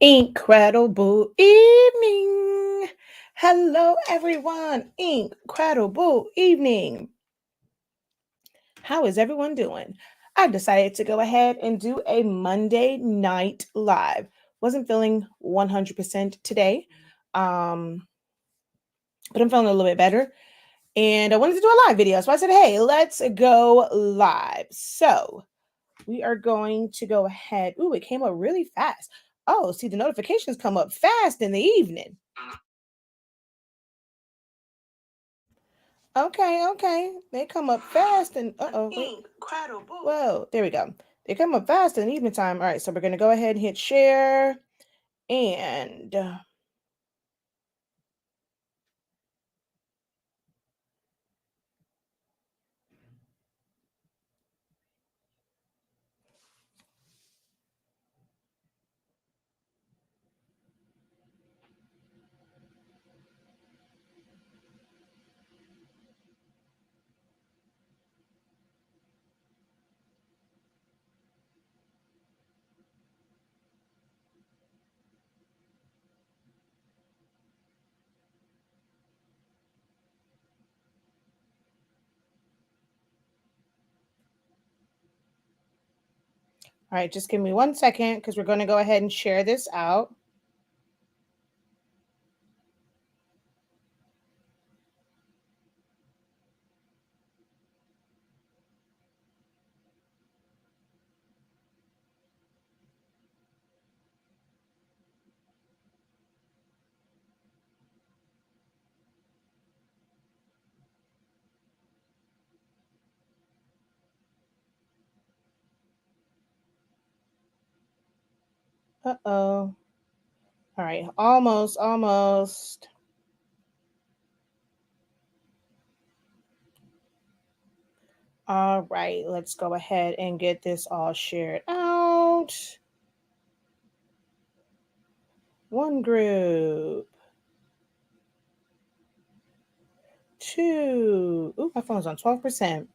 Incredible evening. Hello, everyone. Incredible evening. How is everyone doing? I decided to go ahead and do a Monday night live. Wasn't feeling 100% today, um, but I'm feeling a little bit better. And I wanted to do a live video. So I said, hey, let's go live. So we are going to go ahead. Ooh, it came up really fast. Oh, see, the notifications come up fast in the evening. Okay. They come up fast and incredible. Whoa, there we go. They come up fast in the evening time. All right, so we're gonna go ahead and hit share and all right, just give me 1 second because we're gonna go ahead and share this out. Uh-oh. All right, almost. All right, let's go ahead and get this all shared out. One group. Two. Ooh, my phone's on 12%.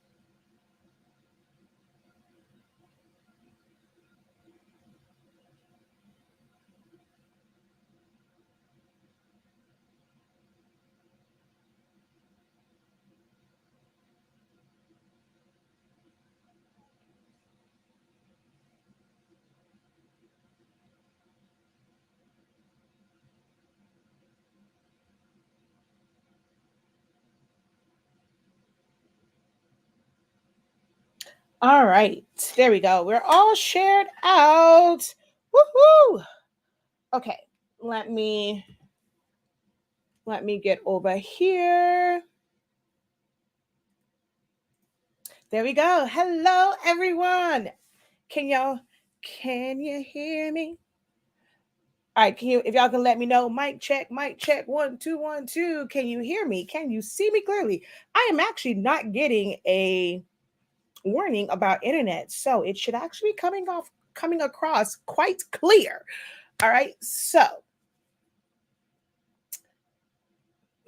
All right, there we go. We're all shared out. Woohoo! Okay, let me get over here. There we go. Hello, everyone. Can you hear me? All right, if y'all can let me know, mic check, 1 2 1 2. Can you hear me? Can you see me clearly? I am actually not getting a warning about internet, so it should actually be coming across quite clear. All right, so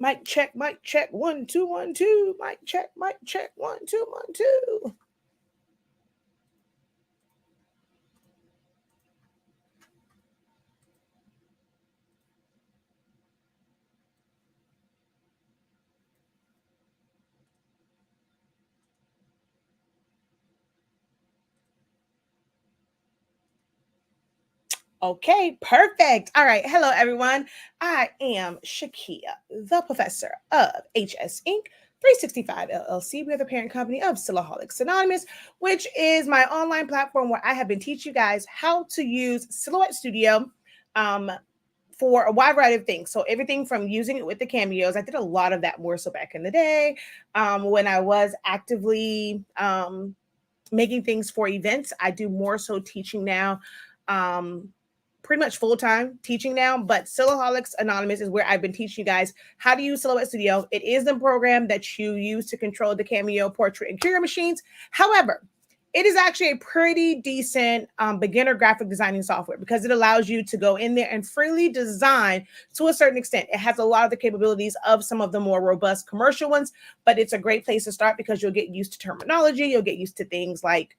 mic check, 1 2 1 2. Mic check, 1 2 1 2. Okay, perfect. All right. Hello, everyone. I am Shakeya, the professor of HS Inc. 365 LLC. We are the parent company of Silaholics Anonymous, which is my online platform where I have been teaching you guys how to use Silhouette Studio for a wide variety of things. So everything from using it with the cameos. I did a lot of that more so back in the day when I was actively making things for events. I do more so teaching now. Pretty much full-time teaching now, but Silaholics Anonymous is where I've been teaching you guys how to use Silhouette Studio. It is the program that you use to control the Cameo, Portrait, and Curio machines. However, it is actually a pretty decent beginner graphic designing software because it allows you to go in there and freely design to a certain extent. It has a lot of the capabilities of some of the more robust commercial ones, but it's a great place to start because you'll get used to terminology. You'll get used to things like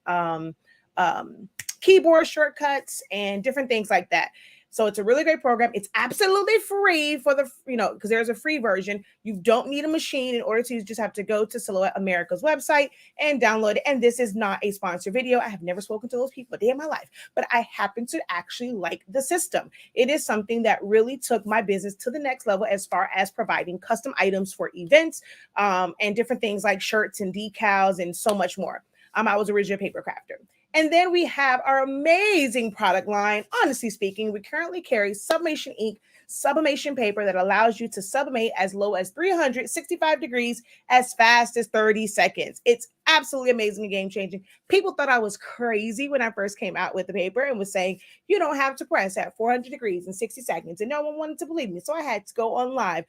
keyboard shortcuts and different things like that. So it's a really great program. It's absolutely free for the, because there's a free version. You don't need a machine in order to. You just have to go to Silhouette America's website and download it. And this is not a sponsored video. I have never spoken to those people a day in my life, but I happen to actually like the system. It is something that really took my business to the next level as far as providing custom items for events, and different things like shirts and decals and so much more. I was originally a paper crafter. And then we have our amazing product line. Honestly speaking, we currently carry Sublimation ink, sublimation paper that allows you to sublimate as low as 365 degrees as fast as 30 seconds. It's absolutely amazing and game changing. People thought I was crazy when I first came out with the paper and was saying, you don't have to press at 400 degrees in 60 seconds. And no one wanted to believe me. So I had to go on live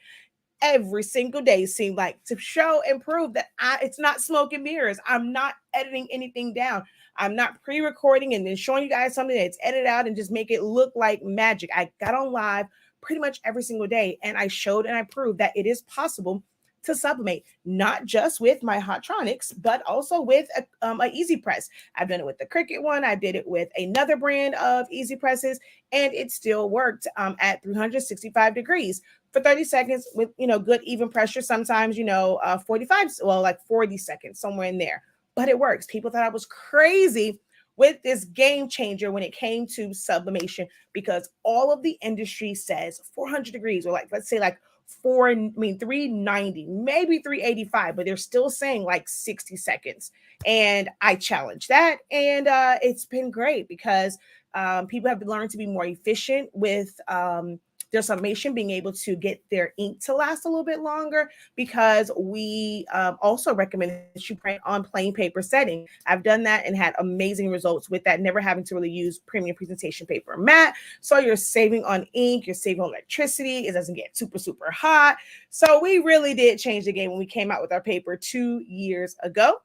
every single day, seemed like, to show and prove that it's not smoke and mirrors. I'm not editing anything down. I'm not pre-recording and then showing you guys something that's edited out and just make it look like magic. I got on live pretty much every single day, and I showed and I proved that it is possible to sublimate, not just with my Hotronics, but also with a Easy Press. I've done it with the Cricut one. I did it with another brand of Easy Presses, and it still worked at 365 degrees for 30 seconds with, good even pressure. Sometimes, 45, well, like 40 seconds, somewhere in there. But it works. People thought I was crazy with this game changer when it came to sublimation, because all of the industry says 400 degrees, or like, let's say like 390, maybe 385, but they're still saying like 60 seconds. And I challenge that. And it's been great because people have learned to be more efficient with their sublimation, being able to get their ink to last a little bit longer, because we also recommend that you print on plain paper setting. I've done that and had amazing results with that, never having to really use premium presentation paper or matte. So you're saving on ink, you're saving on electricity, it doesn't get super, super hot. So we really did change the game when we came out with our paper 2 years ago.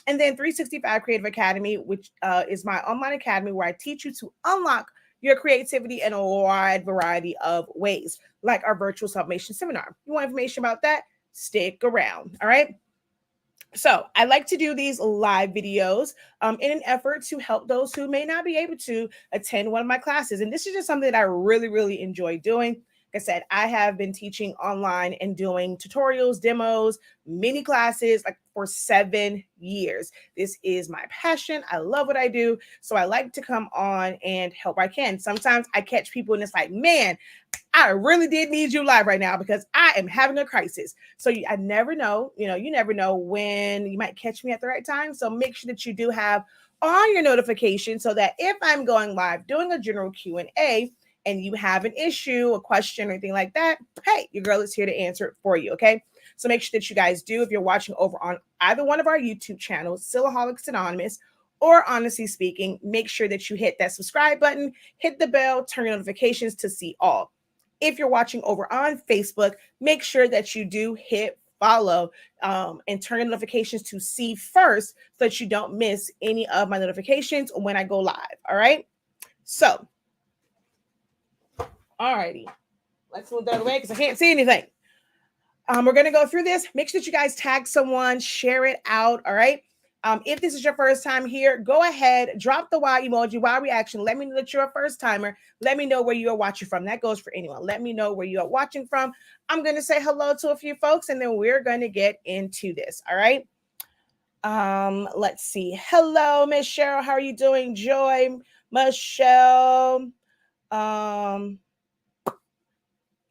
And then 365 Creative Academy, which is my online academy where I teach you to unlock your creativity in a wide variety of ways, like our virtual sublimation seminar. You want information about that? Stick around. All right. So I like to do these live videos in an effort to help those who may not be able to attend one of my classes. And this is just something that I really, really enjoy doing. Like I said, I have been teaching online and doing tutorials, demos, mini classes like for 7 years. This is my passion. I love what I do. So I like to come on and help where I can. Sometimes I catch people and it's like, man, I really did need you live right now because I am having a crisis. So I never know, you never know when you might catch me at the right time. So make sure that you do have on your notifications so that if I'm going live doing a general Q&A, and you have an issue, a question, or anything like that, hey, your girl is here to answer it for you, okay? So make sure that you guys do, if you're watching over on either one of our YouTube channels, Silaholics Anonymous, or Honestly Speaking, make sure that you hit that subscribe button, hit the bell, turn your notifications to see all. If you're watching over on Facebook, make sure that you do hit follow and turn your notifications to see first so that you don't miss any of my notifications when I go live, all right? So, alrighty, let's move that away because I can't see anything. We're going to go through this. Make sure that you guys tag someone, share it out, all right? If this is your first time here, go ahead, drop the Y emoji, Y reaction. Let me know that you're a first timer. Let me know where you are watching from. That goes for anyone. Let me know where you are watching from. I'm going to say hello to a few folks, and then we're going to get into this, all right? Let's see. Hello, Miss Cheryl. How are you doing? Joy, Michelle.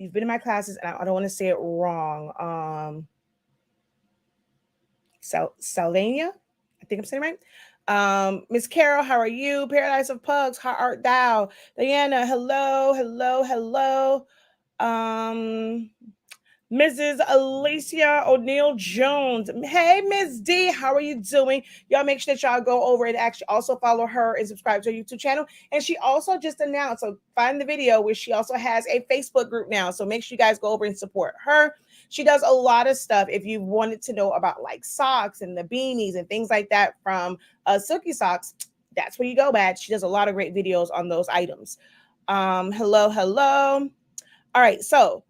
You've been in my classes, and I don't want to say it wrong. Salvania, I think I'm saying it right. Miss Carol, how are you? Paradise of Pugs, how art thou? Diana, hello, hello, hello. Mrs. Alicia O'Neill Jones. Hey, Miss D, how are you doing? Y'all make sure that y'all go over and actually also follow her and subscribe to her YouTube channel. And she also just announced, so find the video where she also has a Facebook group now. So make sure you guys go over and support her. She does a lot of stuff. If you wanted to know about like socks and the beanies and things like that from Silky Socks, that's where you go at. She does a lot of great videos on those items. Hello, hello. All right, so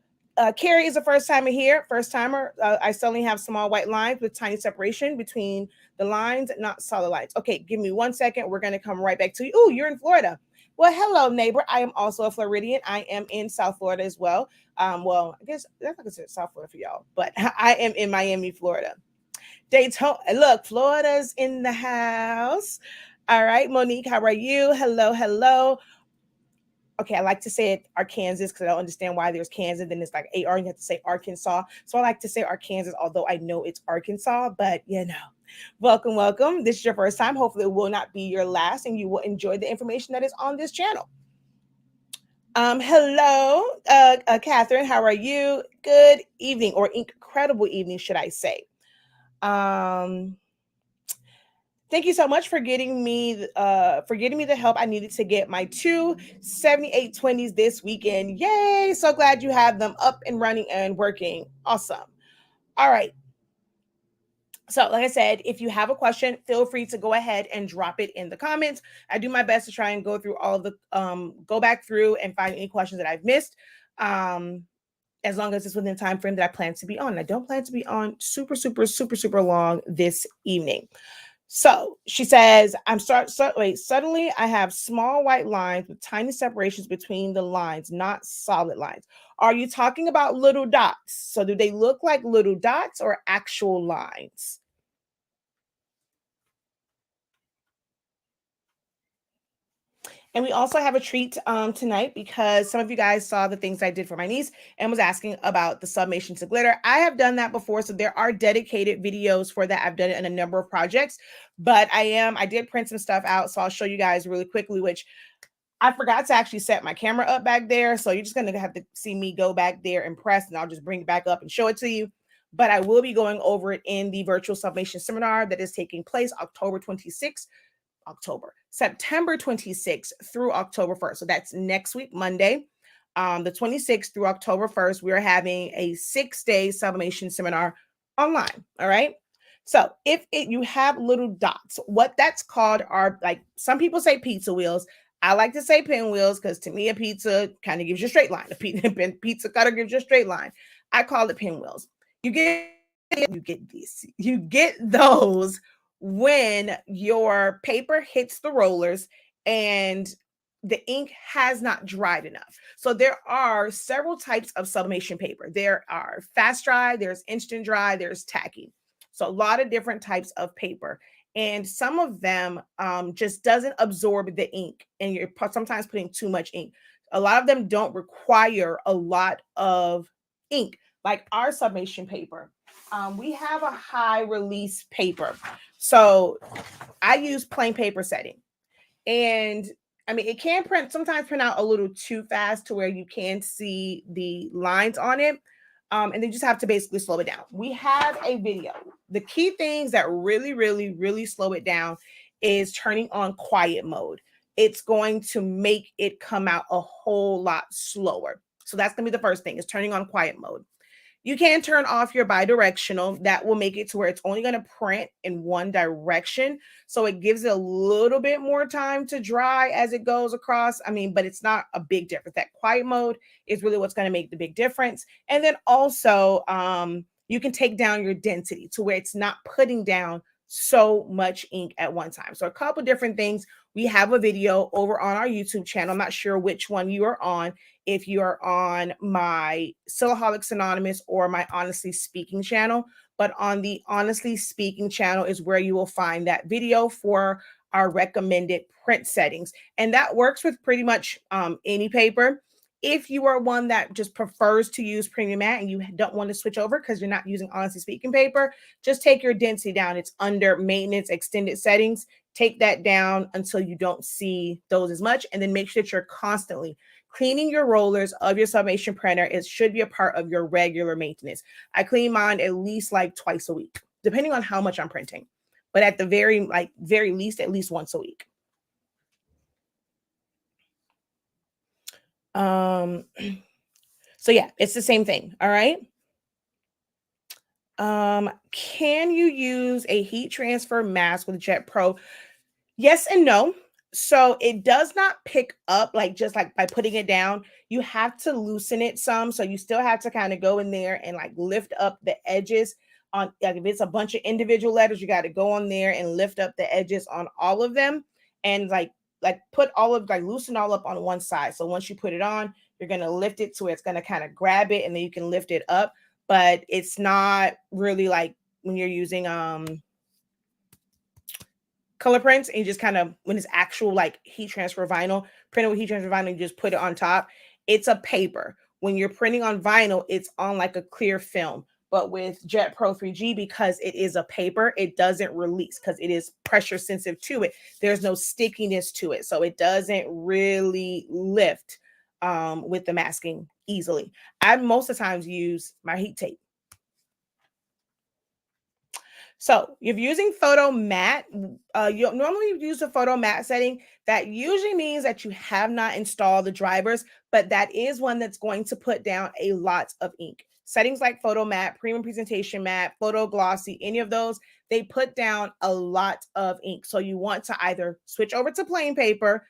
Carrie is a first timer here. First timer. I suddenly have small white lines with tiny separation between the lines, not solid lines. Okay, give me 1 second. We're going to come right back to you. Oh, you're in Florida. Well, hello, neighbor. I am also a Floridian. I am in South Florida as well. Well, I guess that's not considered South Florida for y'all, but I am in Miami, Florida. Daytona. Look, Florida's in the house. All right, Monique, how are you? Hello, hello. Okay, I like to say it Arkansas because I don't understand why there's Kansas. Then it's like AR, and you have to say Arkansas. So I like to say Arkansas, although I know it's Arkansas, but you know. Welcome, welcome. This is your first time. Hopefully, it will not be your last, and you will enjoy the information that is on this channel. Hello, Catherine. How are you? Good evening, or incredible evening, should I say? Um, Thank you so much for getting me the help I needed to get my two 7820s this weekend. Yay! So glad you have them up and running and working. Awesome. All right. So, like I said, if you have a question, feel free to go ahead and drop it in the comments. I do my best to try and go through all of the go back through and find any questions that I've missed. As long as it's within the time frame that I plan to be on. I don't plan to be on super long this evening. So she says, suddenly I have small white lines with tiny separations between the lines, not solid lines. Are you talking about little dots? So do they look like little dots or actual lines? And we also have a treat tonight because some of you guys saw the things I did for my niece and was asking about the sublimation to glitter. I have done that before, so there are dedicated videos for that. I've done it in a number of projects, but I did print some stuff out, so I'll show you guys really quickly, which I forgot to actually set my camera up back there, so you're just going to have to see me go back there and press, and I'll just bring it back up and show it to you. But I will be going over it in the virtual sublimation seminar that is taking place September 26th through October 1st. So that's next week, Monday, the 26th through October 1st. We're having a 6-day sublimation seminar online. All right. So if you have little dots, what that's called are, like, some people say pizza wheels. I like to say pinwheels because to me a pizza kind of gives you a straight line. A pizza cutter gives you a straight line. I call it pinwheels. You get those when your paper hits the rollers and the ink has not dried enough. So there are several types of sublimation paper. There are fast dry, there's instant dry, there's tacky. So a lot of different types of paper. And some of them just doesn't absorb the ink, and you're sometimes putting too much ink. A lot of them don't require a lot of ink, like our sublimation paper. We have a high release paper. So I use plain paper setting. And I mean, it can sometimes print out a little too fast to where you can see the lines on it. And then just have to basically slow it down. We have a video. The key things that really slow it down is turning on quiet mode. It's going to make it come out a whole lot slower. So that's going to be the first thing, is turning on quiet mode. You can turn off your bidirectional. That will make it to where it's only going to print in one direction. So it gives it a little bit more time to dry as it goes across. I mean, but it's not a big difference. That quiet mode is really what's going to make the big difference. And then also, you can take down your density to where it's not putting down so much ink at one time. So a couple different things. We have a video over on our YouTube channel. I'm not sure which one you are on, if you are on my Silaholics Anonymous or my Honestly Speaking channel. But on the Honestly Speaking channel is where you will find that video for our recommended print settings. And that works with pretty much any paper. If you are one that just prefers to use premium matte and you don't want to switch over because you're not using Honestly Speaking paper, just take your density down. It's under maintenance extended settings. Take that down until you don't see those as much, and then make sure that you're constantly cleaning your rollers of your sublimation printer. It should be a part of your regular maintenance. I clean mine at least like twice a week, depending on how much I'm printing, but at the very least, at least once a week. So yeah, it's the same thing. All right. Can you use a heat transfer mask with Jet Pro? Yes and no. So it does not pick up like just like by putting it down. You have to loosen it some. So you still have to kind of go in there and like lift up the edges on, like, if it's a bunch of individual letters, you got to go on there and lift up the edges on all of them and like like put all of like loosen all up on one side. So once you put it on, you're gonna lift it to where it's gonna kind of grab it, and then you can lift it up. But it's not really like when you're using color prints and you just kind of, when it's actual like heat transfer vinyl, printed with heat transfer vinyl, you just put it on top. It's a paper. When you're printing on vinyl, it's on like a clear film. But with Jet Pro 3G, because it is a paper, it doesn't release because it is pressure sensitive to it. There's no stickiness to it. So it doesn't really lift with the masking easily. I most of the times use my heat tape. So if you're using photo matte, you normally use a photo matte setting. That usually means that you have not installed the drivers, but that is one that's going to put down a lot of ink. Settings like photo matte, premium presentation matte, photo glossy, any of those, they put down a lot of ink. So you want to either switch over to plain paper,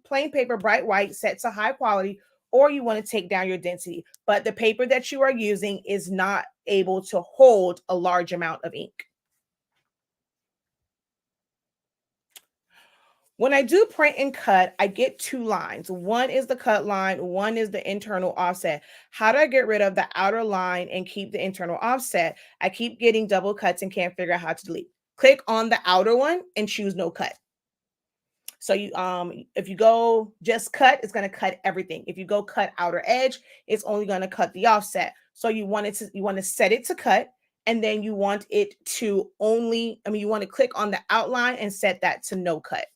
plain paper, bright white, set to high quality, or you want to take down your density. But the paper that you are using is not able to hold a large amount of ink. When I do print and cut, I get two lines. One is the cut line, one is the internal offset. How do I get rid of the outer line and keep the internal offset? I keep getting double cuts and can't figure out how to delete. Click on the outer one and choose no cut. So you if you go just cut, it's going to cut everything. If you go cut outer edge, it's only going to cut the offset. So you want to set it to cut, and then you want it to only, you want to click on the outline and set that to no cut.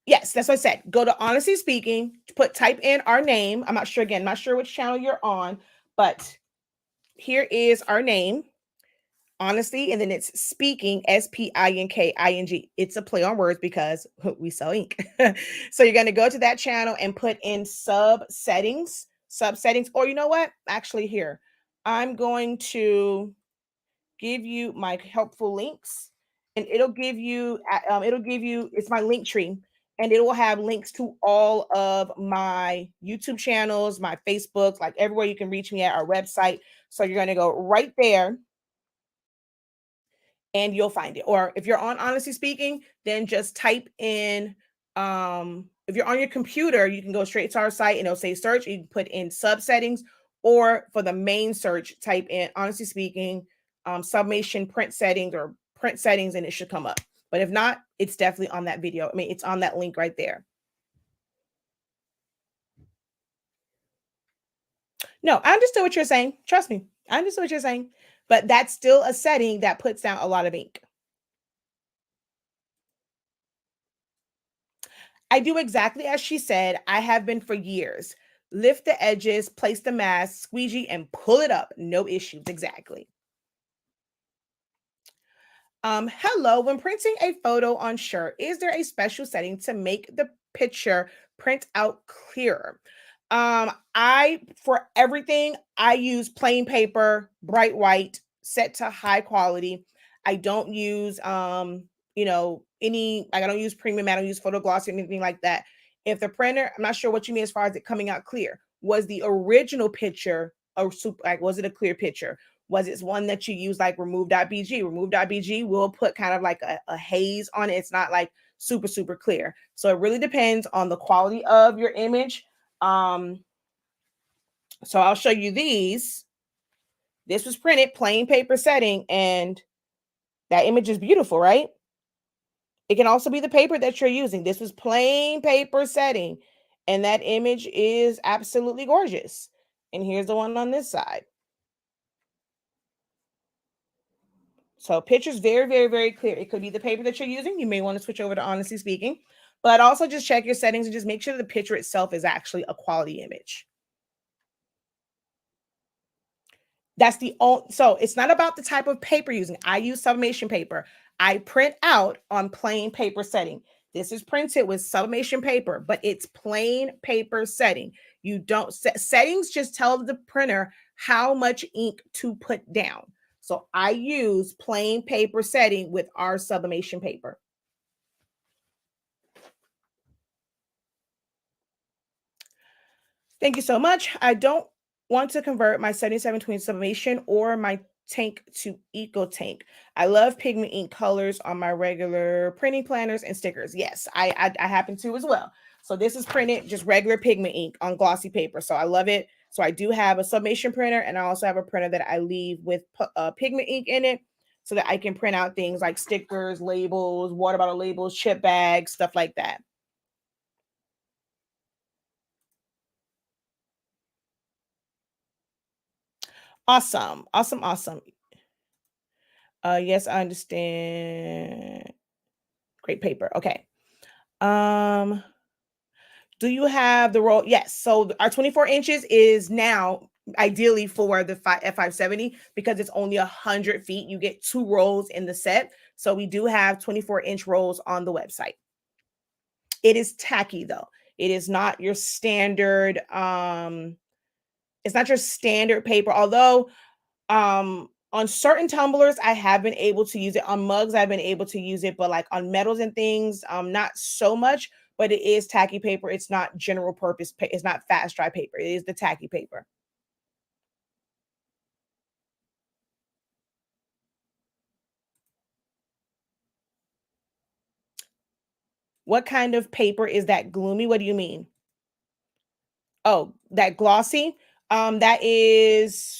Yes, that's what I said. Go to Honestly Speaking, type in our name. I'm not sure, again, not sure which channel you're on, but here is our name. Honesty, and then it's speaking, SPINKING. It's a play on words because we sell ink. So you're going to go to that channel and put in sub settings, or you know what? Actually, here, I'm going to give you my helpful links, and it'll give you, it's my link tree, and it will have links to all of my YouTube channels, my Facebook, like everywhere you can reach me at our website. So you're going to go right there and you'll find it. Or if you're on Honestly Speaking, then just type in, if you're on your computer, you can go straight to our site and it'll say search. You can put in sub settings, or for the main search, type in Honestly Speaking, Sublimation print settings or print settings, and it should come up. But if not, it's definitely on that video. It's on that link right there. No, I understood what you're saying. Trust me, I understood what you're saying. But that's still a setting that puts down a lot of ink. I do exactly as she said. I have been for years. Lift the edges, place the mask, squeegee, and pull it up. No issues. Exactly. Hello. When printing a photo on shirt, is there a special setting to make the picture print out clearer? I For everything, I use plain paper, bright white, set to high quality. I don't use any, like, I don't use premium, I don't use photo gloss or anything like that. If the printer, I'm not sure what you mean as far as it coming out clear. Was the original picture a super, like, was it a clear picture? Was it one that you use like remove.bg? Remove.bg will put kind of like a haze on it. It's not like super, super clear. So it really depends on the quality of your image. So I'll show you these. This was printed plain paper setting, and that image is beautiful, right? It can also be the paper that you're using. This was plain paper setting, and that image is absolutely gorgeous. And here's the one on this side. So picture's very, very, very clear. It could be the paper that you're using. You may want to switch over to Honestly Speaking, but also just check your settings and just make sure the picture itself is actually a quality image. That's the only, so it's not about the type of paper using. I use sublimation paper. I print out on plain paper setting. This is printed with sublimation paper, but it's plain paper setting. You don't set settings, just tell the printer how much ink to put down. So I use plain paper setting with our sublimation paper. Thank you so much. I don't want to convert my 7720 sublimation or my tank to eco tank. I love pigment ink colors on my regular printing planners and stickers. Yes, I happen to as well. So this is printed just regular pigment ink on glossy paper. So I love it. So I do have a sublimation printer, and I also have a printer that I leave with pigment ink in it so that I can print out things like stickers, labels, water bottle labels, chip bags, stuff like that. Awesome. Awesome. Awesome. Yes, I understand. Great paper. Okay. Um, do you have the roll? Yes. So our 24 inches is now ideally for the F570 because it's only 100 feet. You get 2 rolls in the set. So we do have 24-inch rolls on the website. It is tacky though. It is not your standard it's not your standard paper, although on certain tumblers I have been able to use it. On mugs I've been able to use it, but like on metals and things not so much. But it is tacky paper. It's not general purpose it's not fast dry paper. It is the tacky paper. What kind of paper is that? Gloomy? What do you mean? Oh, that glossy? That is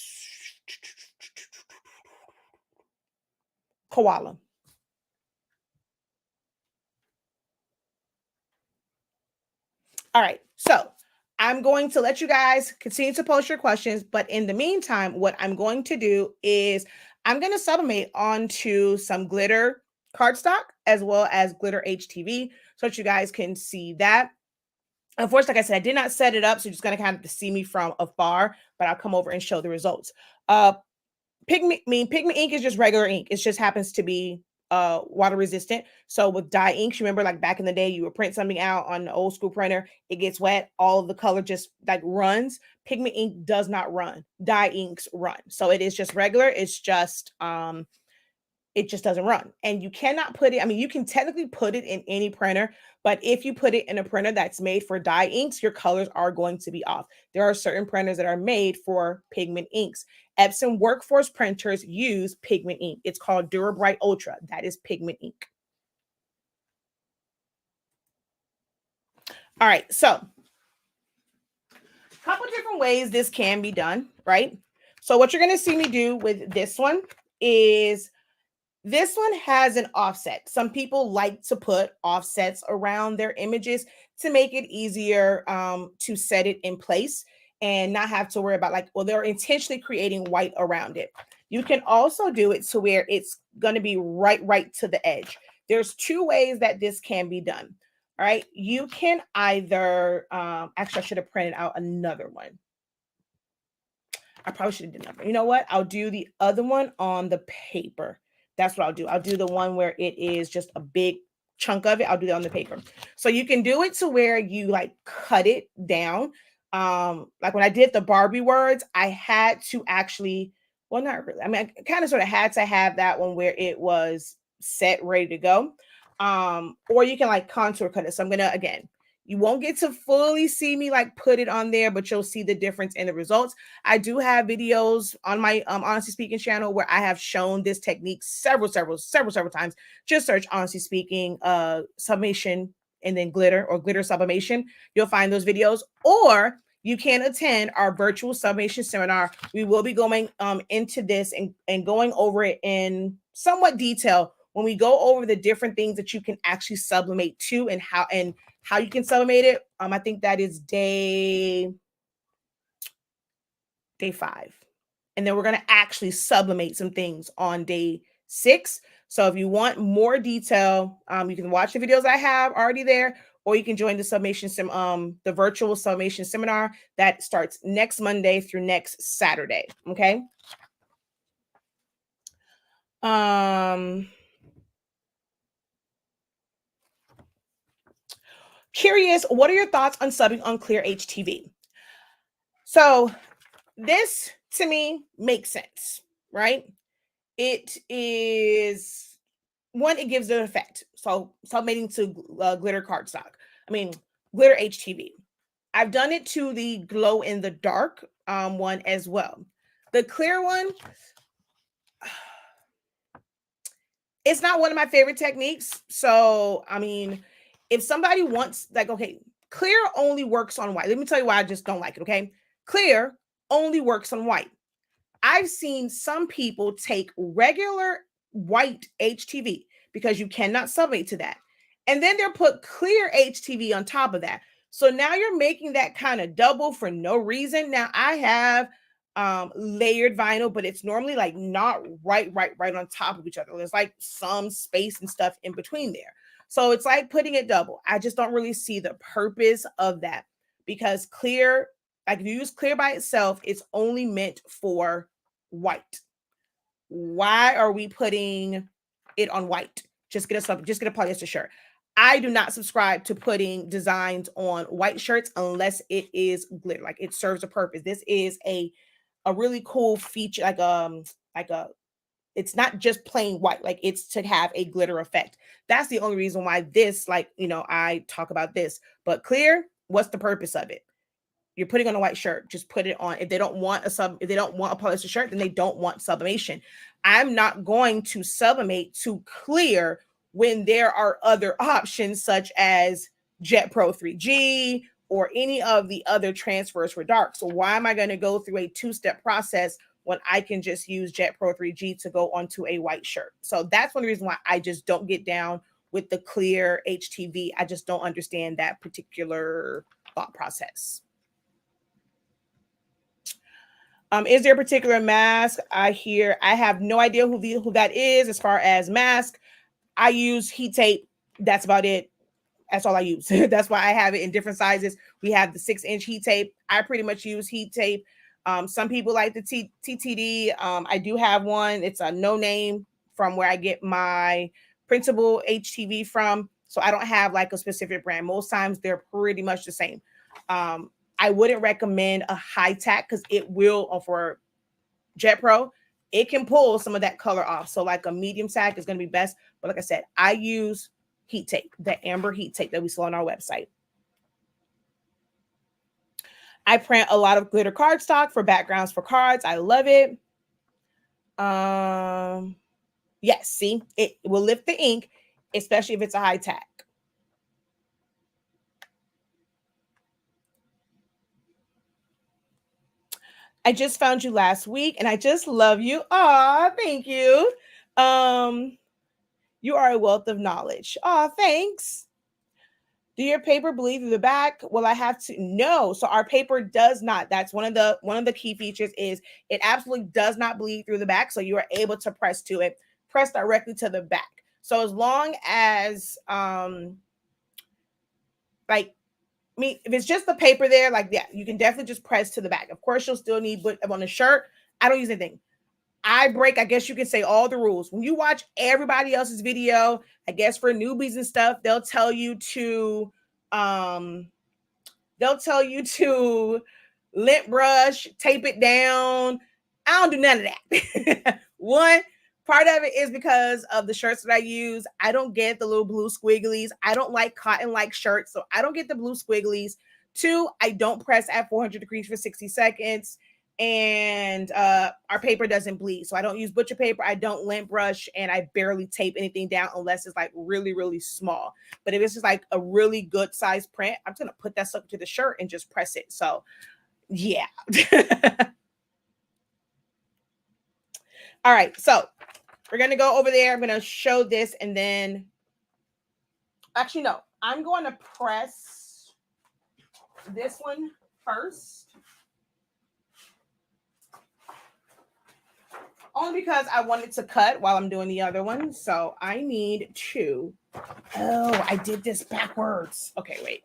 koala. All right. So I'm going to let you guys continue to post your questions. But in the meantime, what I'm going to do is I'm going to sublimate onto some glitter cardstock as well as glitter HTV so that you guys can see that. Unfortunately, like I said, I did not set it up. So you're just going to kind of see me from afar, but I'll come over and show the results. Pigment ink is just regular ink. It just happens to be water resistant. So with dye inks, you remember like back in the day, you would print something out on the old school printer, it gets wet, all of the color just like runs. Pigment ink does not run. Dye inks run. So it is just regular. It's just it just doesn't run. And you cannot put it, I mean, you can technically put it in any printer, but if you put it in a printer that's made for dye inks, your colors are going to be off. There are certain printers that are made for pigment inks. Epson Workforce printers use pigment ink. It's called Durabright Ultra. That is pigment ink. All right, so a couple different ways this can be done, right? So what you're going to see me do with this one is this one has an offset. Some people like to put offsets around their images to make it easier to set it in place and not have to worry about like, well, they're intentionally creating white around it. You can also do it to where it's going to be right to the edge. There's 2 ways that this can be done. All right. You can either, actually, I should have printed out another one. I probably should have done that. You know what? I'll do the other one on the paper. That's what I'll do. I'll do the one where it is just a big chunk of it. I'll do that on the paper. So you can do it to where you like cut it down. Like when I did the Barbie words, I had to actually, well, not really. I mean, I kind of sort of had to have that one where it was set, ready to go. Or you can like contour cut it. So I'm gonna again, you won't get to fully see me like put it on there, but you'll see the difference in the results. I do have videos on my Honestly Speaking channel where I have shown this technique several times. Just search Honestly Speaking sublimation and then glitter or glitter sublimation. You'll find those videos. Or you can attend our virtual sublimation seminar. We will be going into this and going over it in somewhat detail when we go over the different things that you can actually sublimate to and how you can sublimate it. I think that is day 5. And then we're going to actually sublimate some things on day 6. So if you want more detail, you can watch the videos I have already there, or you can join the virtual sublimation seminar that starts next Monday through next Saturday. Okay. Curious, what are your thoughts on subbing Unclear HTV? So this to me makes sense, right? It is one, it gives it an effect. So submitting to glitter cardstock. I mean, glitter HTV. I've done it to the glow in the dark one as well. The clear one, it's not one of my favorite techniques. So, I mean, if somebody wants, like, okay, clear only works on white. Let me tell you why I just don't like it, okay? Clear only works on white. I've seen some people take regular white HTV because you cannot submate to that. And then they'll put clear HTV on top of that. So now you're making that kind of double for no reason. Now I have layered vinyl, but it's normally like not right on top of each other. There's like some space and stuff in between there. So it's like putting it double. I just don't really see the purpose of that because clear, like if you use clear by itself, it's only meant for white. Why are we putting it on white? Just get a polyester shirt. I do not subscribe to putting designs on white shirts unless it is glitter, like it serves a purpose. This is a really cool feature, like a it's not just plain white, like it's to have a glitter effect. That's the only reason why this, like, I talk about this. But clear, what's the purpose of it? You're putting on a white shirt, just put it on. If they don't want a polyester shirt, then they don't want sublimation. I'm not going to sublimate to clear when there are other options such as Jet Pro 3G or any of the other transfers for dark. So why am I going to go through a two-step process when I can just use Jet Pro 3G to go onto a white shirt? So that's one reason why I just don't get down with the clear HTV. I just don't understand that particular thought process. Is there a particular mask? I have no idea who that is as far as mask. I use heat tape. That's about it. That's all I use. That's why I have it in different sizes. We have the 6-inch heat tape. I pretty much use heat tape. Some people like the TTD. I do have one. It's a no name from where I get my printable HTV from. So I don't have like a specific brand. Most times they're pretty much the same. I wouldn't recommend a high tack because it will, for Jet Pro, it can pull some of that color off. So like a medium tack is going to be best. But like I said, I use heat tape, the amber heat tape that we sell on our website. I print a lot of glitter cardstock for backgrounds for cards. I love it. Yes, see, it will lift the ink, especially if it's a high tack. I just found you last week and I just love you. Aw, thank you. You are a wealth of knowledge. Aw, thanks. Do your paper bleed through the back? Well, I have to no. So our paper does not. That's one of the key features is it absolutely does not bleed through the back. So you are able to press to it, press directly to the back. So as long as like me, if it's just the paper there, like yeah, you can definitely just press to the back. Of course, you'll still need, but on a shirt, I don't use anything. I guess you could say, all the rules. When you watch everybody else's video, I guess for newbies and stuff, they'll tell you to lint brush, tape it down. I don't do none of that. One part of it is because of the shirts that I use. I don't get the little blue squigglies. I don't like cotton-like shirts, so I don't get the blue squigglies. Two, I don't press at 400 degrees for 60 seconds. And our paper doesn't bleed. So I don't use butcher paper. I don't lint brush, and I barely tape anything down unless it's like really, really small. But if it's just like a really good size print, I'm going to put that stuff to the shirt and just press it. So yeah. All right. So we're going to go over there. I'm going to show this and then actually, no, I'm going to press this one first. Only because I wanted to cut while I'm doing the other one. So I need to, I did this backwards. Okay, wait.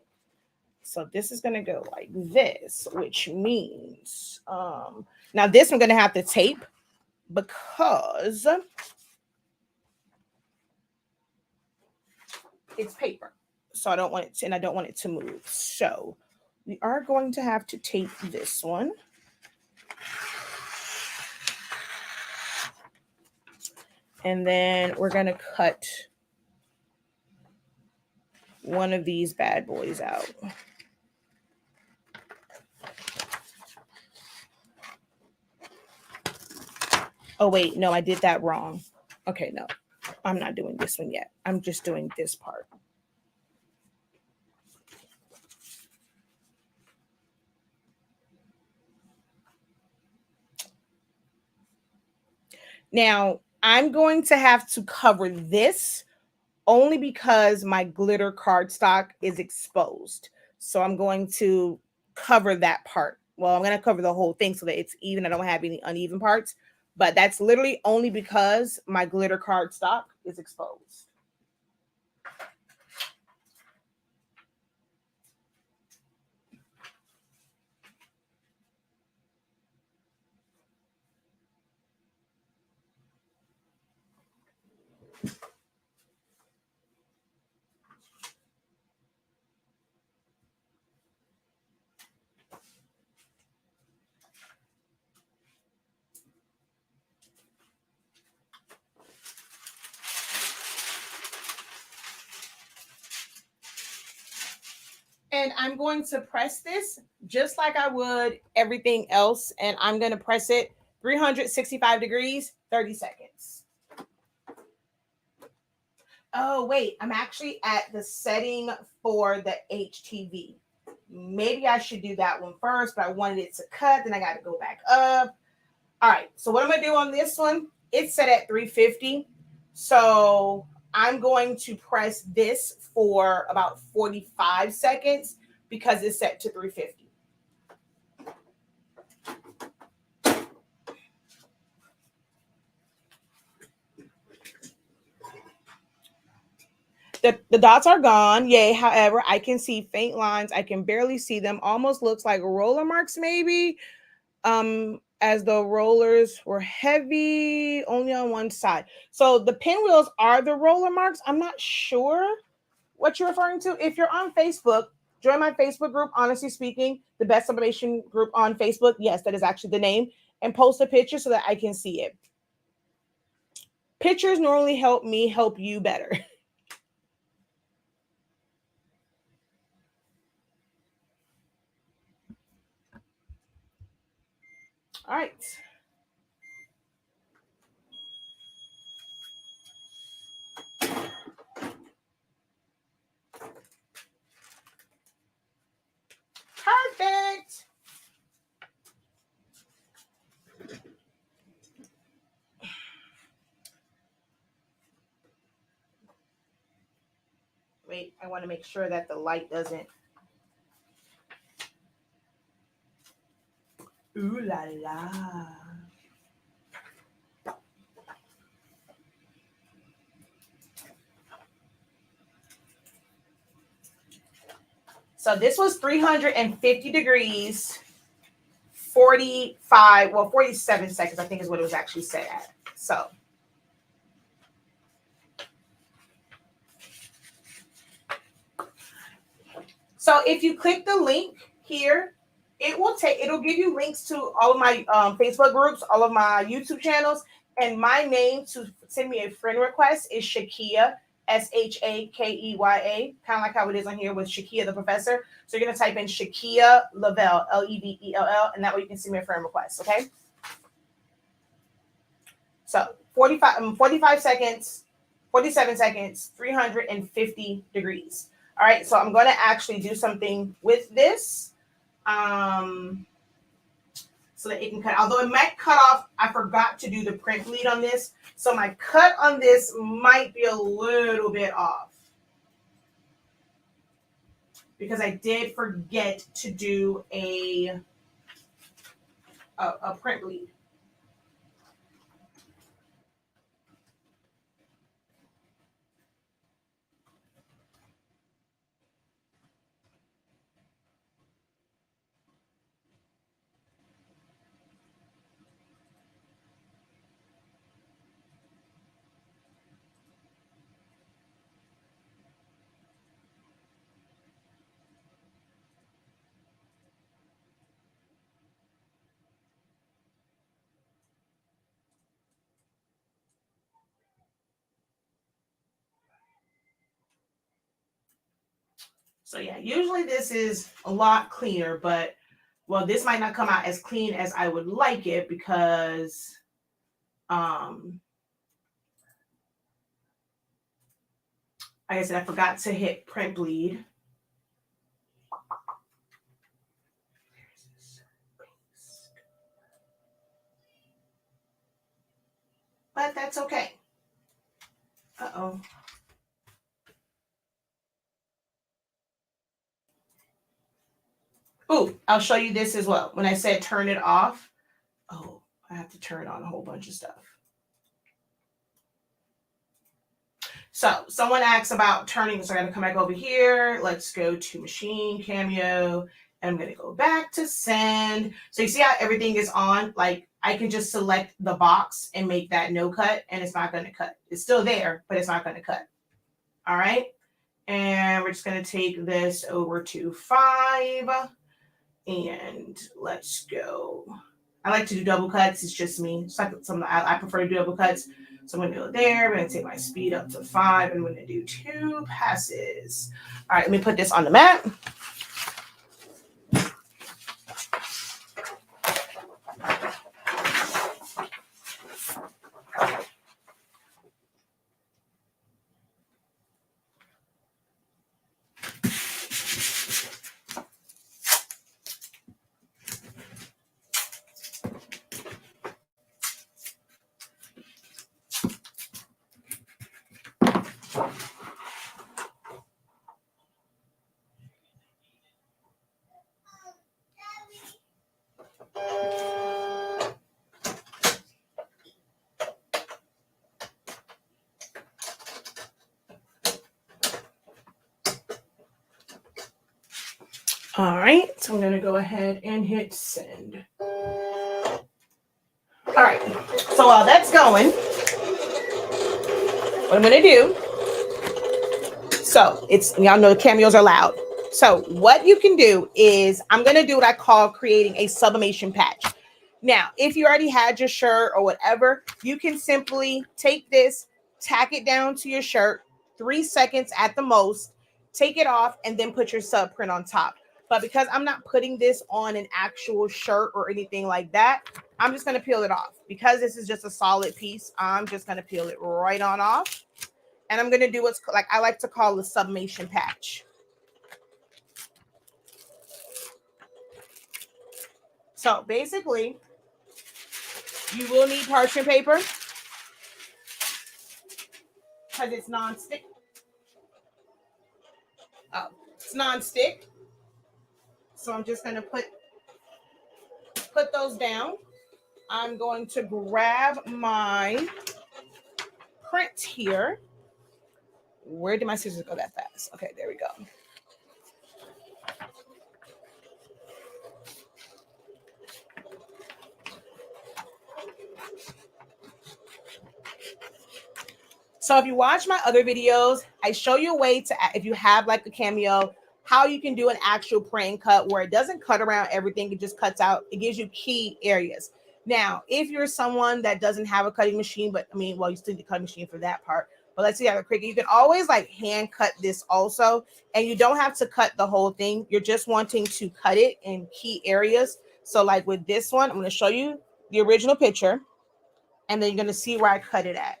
So this is going to go like this, which means, now this I'm going to have to tape because it's paper. So I don't want it to, and I don't want it to move. So we are going to have to tape this one. And then we're going to cut one of these bad boys out. Oh, wait, no, I did that wrong. Okay, no, I'm not doing this one yet. I'm just doing this part. Now, I'm going to have to cover this only because my glitter cardstock is exposed. So I'm going to cover that part. Well, I'm going to cover the whole thing so that it's even. I don't have any uneven parts, but that's literally only because my glitter cardstock is exposed. And I'm going to press this just like I would everything else. And I'm going to press it 365 degrees, 30 seconds. Oh, wait, I'm actually at the setting for the HTV. Maybe I should do that one first, but I wanted it to cut. Then I got to go back up. All right. So what I'm going to do on this one, it's set at 350. So I'm going to press this for about 45 seconds because it's set to 350. The dots are gone. Yay. However, I can see faint lines. I can barely see them. Almost looks like roller marks, maybe. As the rollers were heavy only on one side. So the pinwheels are the roller marks. I'm not sure what you're referring to. If you're on Facebook, join my Facebook group, Honestly Speaking, the best sublimation group on Facebook. Yes, that is actually the name. And post a picture so that I can see it. Pictures normally help me help you better. All right. Perfect. Wait, I want to make sure that the light doesn't. Ooh la la. So this was 350 degrees, 45, well, 47 seconds, I think is what it was actually set at. So if you click the link here, it'll give you links to all of my Facebook groups, all of my YouTube channels, and my name to send me a friend request is Shakeya, Shakeya, kind of like how it is on here with Shakeya the Professor. So you're gonna type in Shakeya Lavelle, Levell, and that way you can send me a friend request. Okay. So 45 seconds, 47 seconds, 350 degrees. All right, so I'm going to actually do something with this so that it can cut. Although it might cut off, I forgot to do the print bleed on this. So my cut on this might be a little bit off because I did forget to do a print bleed. So yeah, usually this is a lot cleaner, but well, this might not come out as clean as I would like it because Like I said, I forgot to hit print bleed. But that's okay. Uh-oh. Oh, I'll show you this as well. When I said turn it off, oh, I have to turn on a whole bunch of stuff. So someone asks about turning, so I'm gonna come back over here. Let's go to machine, Cameo, and I'm gonna go back to send. So you see how everything is on? Like I can just select the box and make that no cut, and it's not gonna cut. It's still there, but it's not gonna cut. All right. And we're just gonna take this over to 5. And let's go. I like to do double cuts. It's just me. It's like something I prefer to do double cuts. So I'm going to go there. I'm going to take my speed up to 5. And I'm going to do 2 passes. All right, let me put this on the mat. All right, so I'm going to go ahead and hit send. All right, so while that's going, what I'm going to do, so it's, y'all know the cameos are loud. So what you can do is I'm going to do what I call creating a sublimation patch. Now, if you already had your shirt or whatever, you can simply take this, tack it down to your shirt, 3 seconds at the most, take it off, and then put your sub print on top. But because I'm not putting this on an actual shirt or anything like that, I'm just going to peel it off. Because this is just a solid piece, I'm just going to peel it right on off. And I'm going to do what's like I like to call the sublimation patch. So basically, you will need parchment paper because it's non-stick. Oh, it's non-stick. So I'm just going to put those down. I'm going to grab my print here. Where did my scissors go that fast? Okay, there we go. So if you watch my other videos, I show you a way to, if you have like a cameo, how you can do an actual print cut where it doesn't cut around everything. It just cuts out. It gives you key areas. Now, if you're someone that doesn't have a cutting machine, but I mean, well, you still need a cutting machine for that part. But let's say you have a Cricut. You can always like hand cut this also. And you don't have to cut the whole thing. You're just wanting to cut it in key areas. So like with this one, I'm going to show you the original picture. And then you're going to see where I cut it at.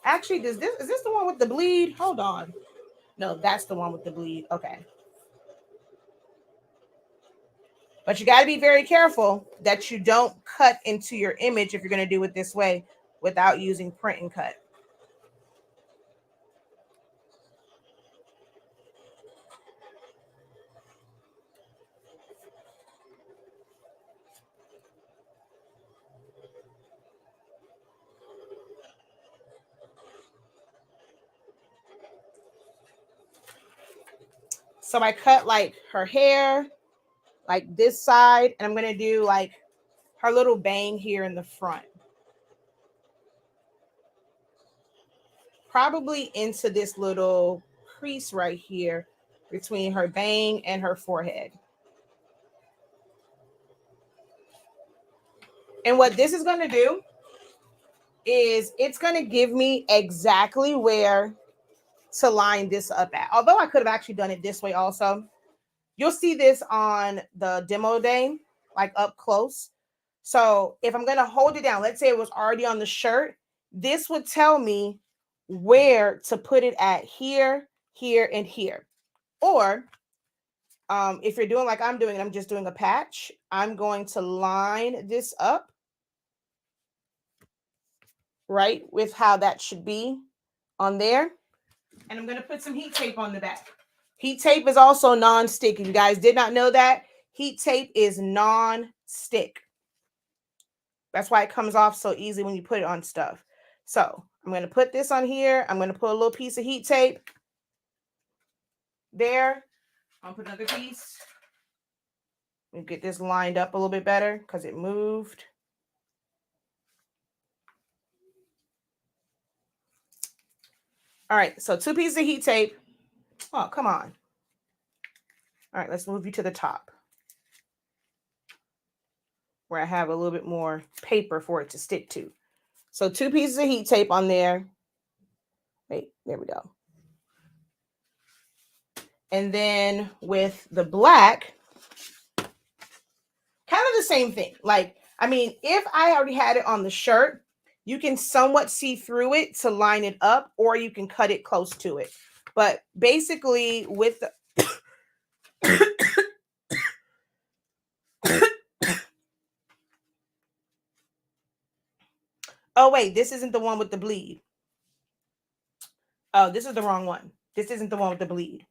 Actually, is this the one with the bleed? Hold on. No, that's the one with the bleed. Okay. But you got to be very careful that you don't cut into your image if you're going to do it this way without using print and cut. So I cut like her hair, like this side, and I'm going to do like her little bang here in the front. Probably into this little crease right here between her bang and her forehead. And what this is going to do is it's going to give me exactly where to line this up at. Although I could have actually done it this way also. You'll see this on the demo day, like up close. So if I'm going to hold it down, let's say it was already on the shirt, this would tell me where to put it at here, here, and here. Or if you're doing like I'm doing, and I'm just doing a patch, I'm going to line this up, right, with how that should be on there. And I'm going to put some heat tape on the back. Heat tape is also non-stick. If you guys did not know that, heat tape is non-stick. That's why it comes off so easy when you put it on stuff. So I'm going to put this on here. I'm going to put a little piece of heat tape there. I'll put another piece. Let me get this lined up a little bit better because it moved. All right, so 2 pieces of heat tape. Oh, come on. All right, let's move you to the top where I have a little bit more paper for it to stick to. So 2 pieces of heat tape on there. Wait, there we go. And then with the black, kind of the same thing. Like, I mean, if I already had it on the shirt, you can somewhat see through it to line it up, or you can cut it close to it. But basically with the oh, wait, this isn't the one with the bleed. Oh, this is the wrong one. This isn't the one with the bleed.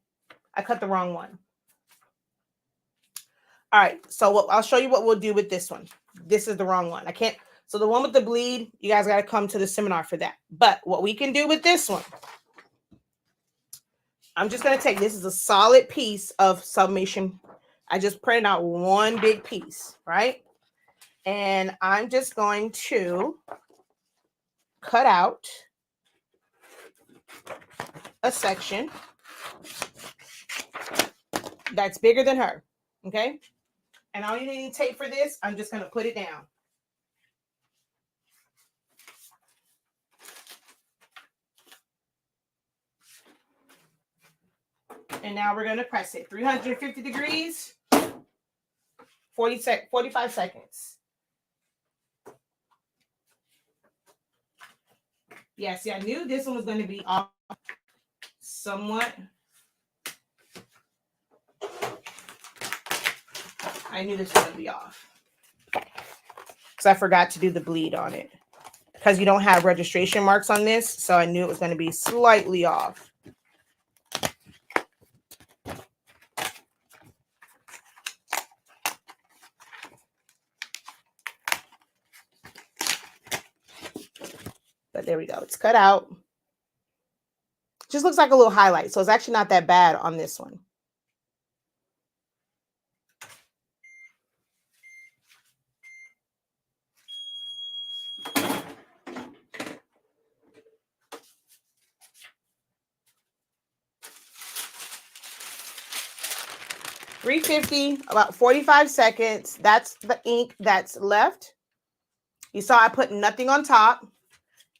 I cut the wrong one. All right, so I'll show you what we'll do with this one. This is the wrong one. I can't. So the one with the bleed, you guys got to come to the seminar for that. But what we can do with this one, I'm just going to take, this is a solid piece of sublimation. I just printed out one big piece, right? And I'm just going to cut out a section that's bigger than her, okay? And I don't need any tape for this. I'm just going to put it down. And now we're going to press it 350 degrees, 45 seconds. Yeah, see, I knew this one was going to be off somewhat. I knew this was going to be off because I forgot to do the bleed on it because you don't have registration marks on this. So I knew it was going to be slightly off. But there we go. It's cut out. Just looks like a little highlight. So it's actually not that bad on this one. $350, about 45 seconds. That's the ink that's left. You saw I put nothing on top.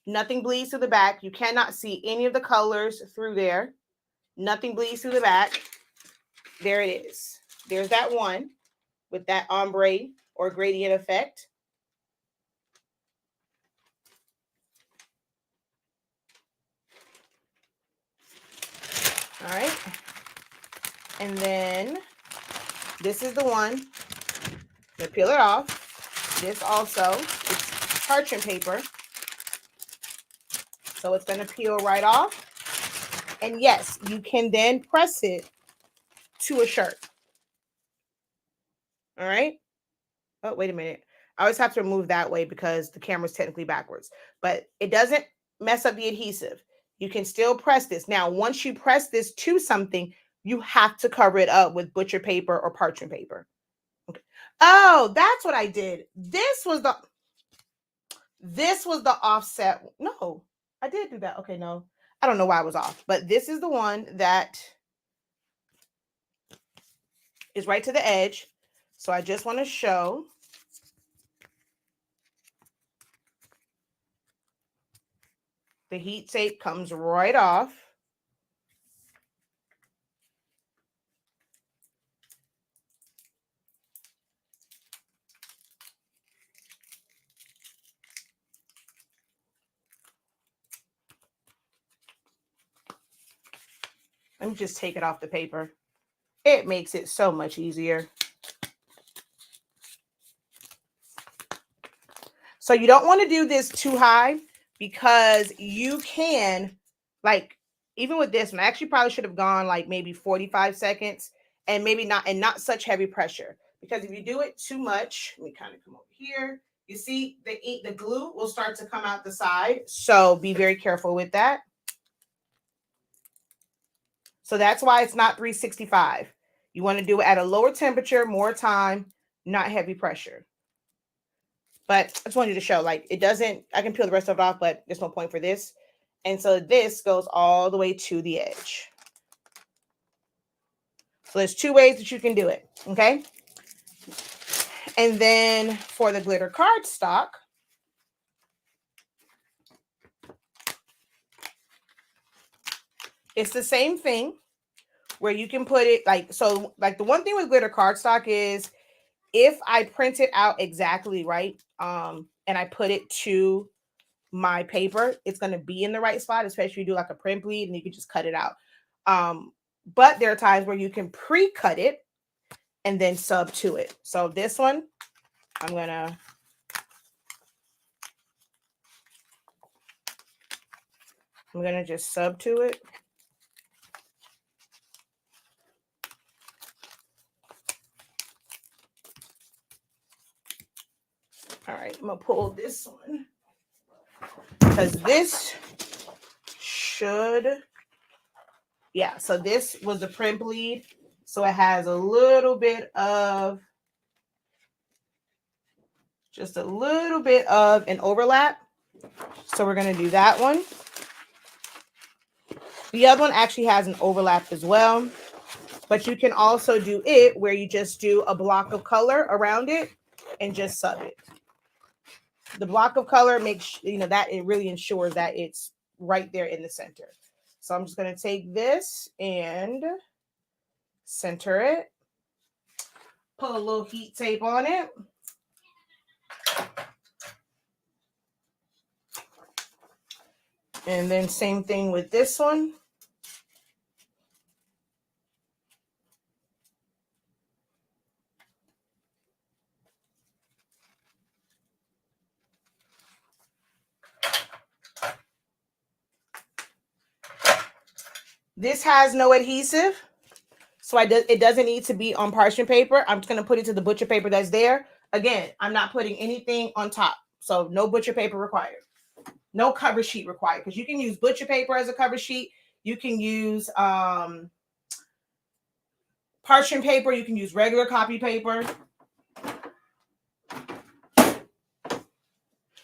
Nothing bleeds to the back. You cannot see any of the colors through there. Nothing bleeds through the back. There it is. There's that one with that ombre or gradient effect. All right. And then this is the one. I'm gonna peel it off. This also is parchment paper. So it's going to peel right off. And yes, you can then press it to a shirt. All right. Oh, wait a minute. I always have to move that way because the camera's technically backwards. But it doesn't mess up the adhesive. You can still press this. Now, once you press this to something, you have to cover it up with butcher paper or parchment paper. Okay. Oh, that's what I did. This was the offset. No, I did do that. Okay, no. I don't know why I was off, but this is the one that is right to the edge. So I just want to show the heat tape comes right off. Let me just take it off the paper. It makes it so much easier. So you don't want to do this too high because you can, like, even with this one, I actually probably should have gone like maybe 45 seconds and maybe not, and not such heavy pressure. Because if you do it too much, let me kind of come over here. You see the glue will start to come out the side. So be very careful with that. So that's why it's not 365. You want to do it at a lower temperature, more time, not heavy pressure. But I just wanted you to show, like, it doesn't, I can peel the rest of it off, but there's no point for this. And so this goes all the way to the edge. So there's two ways that you can do it, okay? And then for the glitter cardstock, it's the same thing where you can put it like, so like the one thing with glitter cardstock is if I print it out exactly right, and I put it to my paper, it's going to be in the right spot, especially if you do like a print bleed and you can just cut it out. But there are times where you can pre-cut it and then sub to it. So this one, I'm gonna just sub to it. All right, I'm gonna pull this one because this should, yeah, so this was the print bleed. So it has a little bit of, just a little bit of an overlap. So we're gonna do that one. The other one actually has an overlap as well, but you can also do it where you just do a block of color around it and just sub it. The block of color makes, you know, that it really ensures that it's right there in the center. So I'm just going to take this and center it, put a little heat tape on it. And then same thing with this one. This has no adhesive, so it doesn't need to be on parchment paper. I'm just going to put it to the butcher paper that's there. Again, I'm not putting anything on top, so no butcher paper required. No cover sheet required, because you can use butcher paper as a cover sheet. You can use parchment paper. You can use regular copy paper.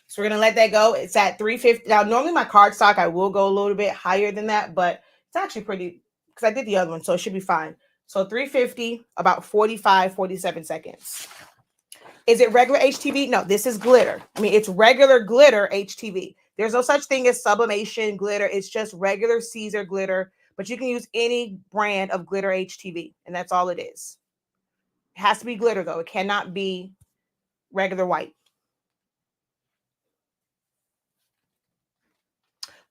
So we're going to let that go. It's at 350. Now, normally my cardstock, I will go a little bit higher than that, but it's actually pretty, because I did the other one, so it should be fine. So 350, about 45, 47 seconds. Is it regular HTV? No, this is glitter. I mean, it's regular glitter HTV. There's no such thing as sublimation glitter. It's just regular Caesar glitter, but you can use any brand of glitter HTV, and that's all it is. It has to be glitter, though. It cannot be regular white.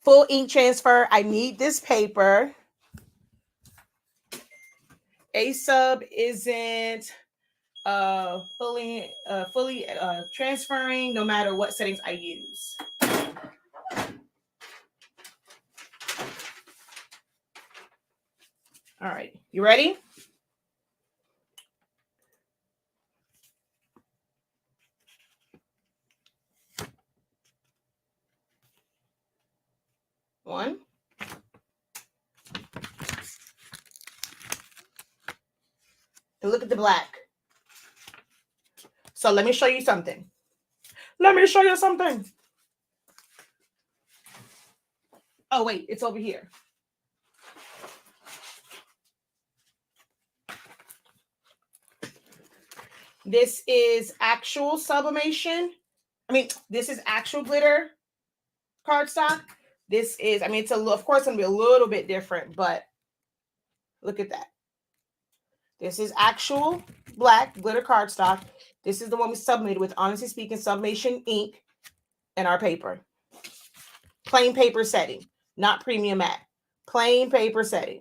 Full ink transfer. I need this paper. A sub isn't fully transferring no matter what settings I use. All right, you ready? One. And look at the black. So let me show you something. Let me show you something. Oh, wait, it's over here. This is actual sublimation. I mean, this is actual glitter cardstock. This is, I mean, it's of course going to be a little bit different, but look at that. This is actual black glitter cardstock. This is the one we sublimated with Honestly Speaking Sublimation ink and our paper. Plain paper setting, not premium matte. Plain paper setting.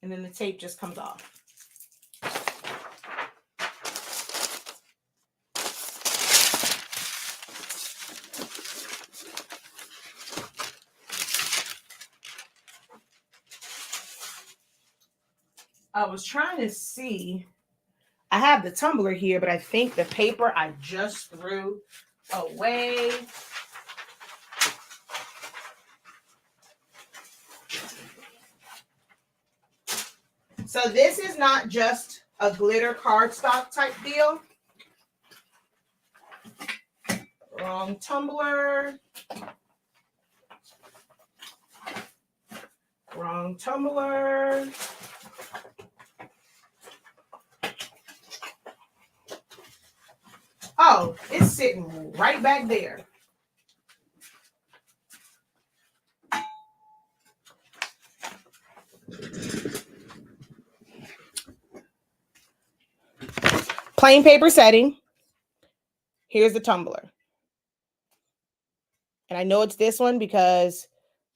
and then the tape just comes off. I was trying to see. I have the tumbler here, but I think the paper I just threw away. So this is not just a glitter cardstock type deal. Wrong tumbler. Wrong tumbler. Oh, it's sitting right back there. Plain paper setting. Here's the tumbler. And I know it's this one because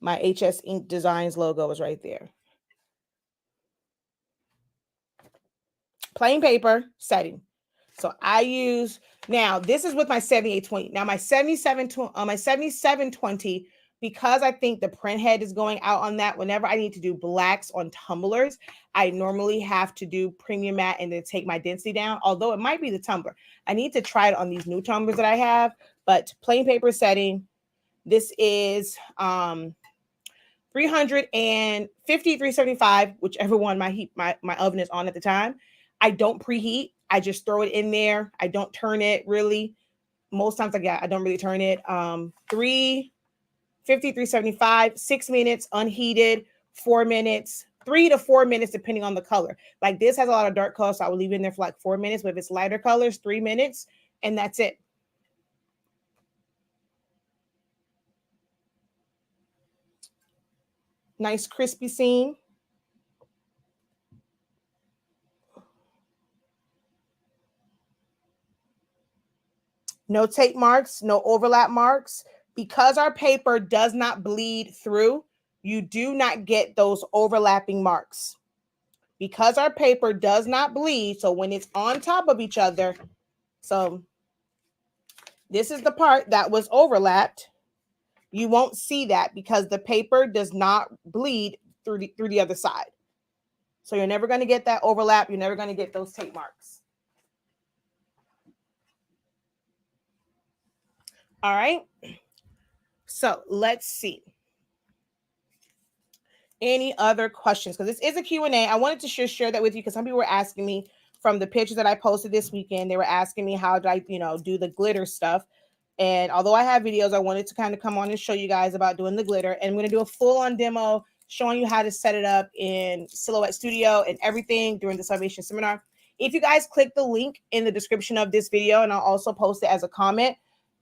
my HS Ink Designs logo is right there. Plain paper setting. So I use, now this is with my 7820. Now my 7720, because I think the print head is going out on that, whenever I need to do blacks on tumblers, I normally have to do premium matte and then take my density down, although it might be the tumbler. I need to try it on these new tumblers that I have, but plain paper setting. This is 350, 375, whichever one my oven is on at the time. I don't preheat. I just throw it in there. I don't turn it really. Most times I don't really turn it. 350, 375, 6 minutes unheated, 4 minutes, 3 to 4 minutes, depending on the color. Like this has a lot of dark color, so I will leave it in there for like 4 minutes. But if it's lighter colors, 3 minutes, and that's it. Nice crispy seam. No tape marks, no overlap marks. Because our paper does not bleed through, you do not get those overlapping marks. Because our paper does not bleed, so when it's on top of each other, so this is the part that was overlapped. You won't see that because the paper does not bleed through the other side. So you're never going to get that overlap. You're never going to get those tape marks. All right. So let's see. Any other questions? Because this is a Q&A. I wanted to share that with you because some people were asking me from the pictures that I posted this weekend. They were asking me how do I, do the glitter stuff. And although I have videos, I wanted to kind of come on and show you guys about doing the glitter. And I'm going to do a full-on demo showing you how to set it up in Silhouette Studio and everything during the Sublimation seminar. If you guys click the link in the description of this video, and I'll also post it as a comment,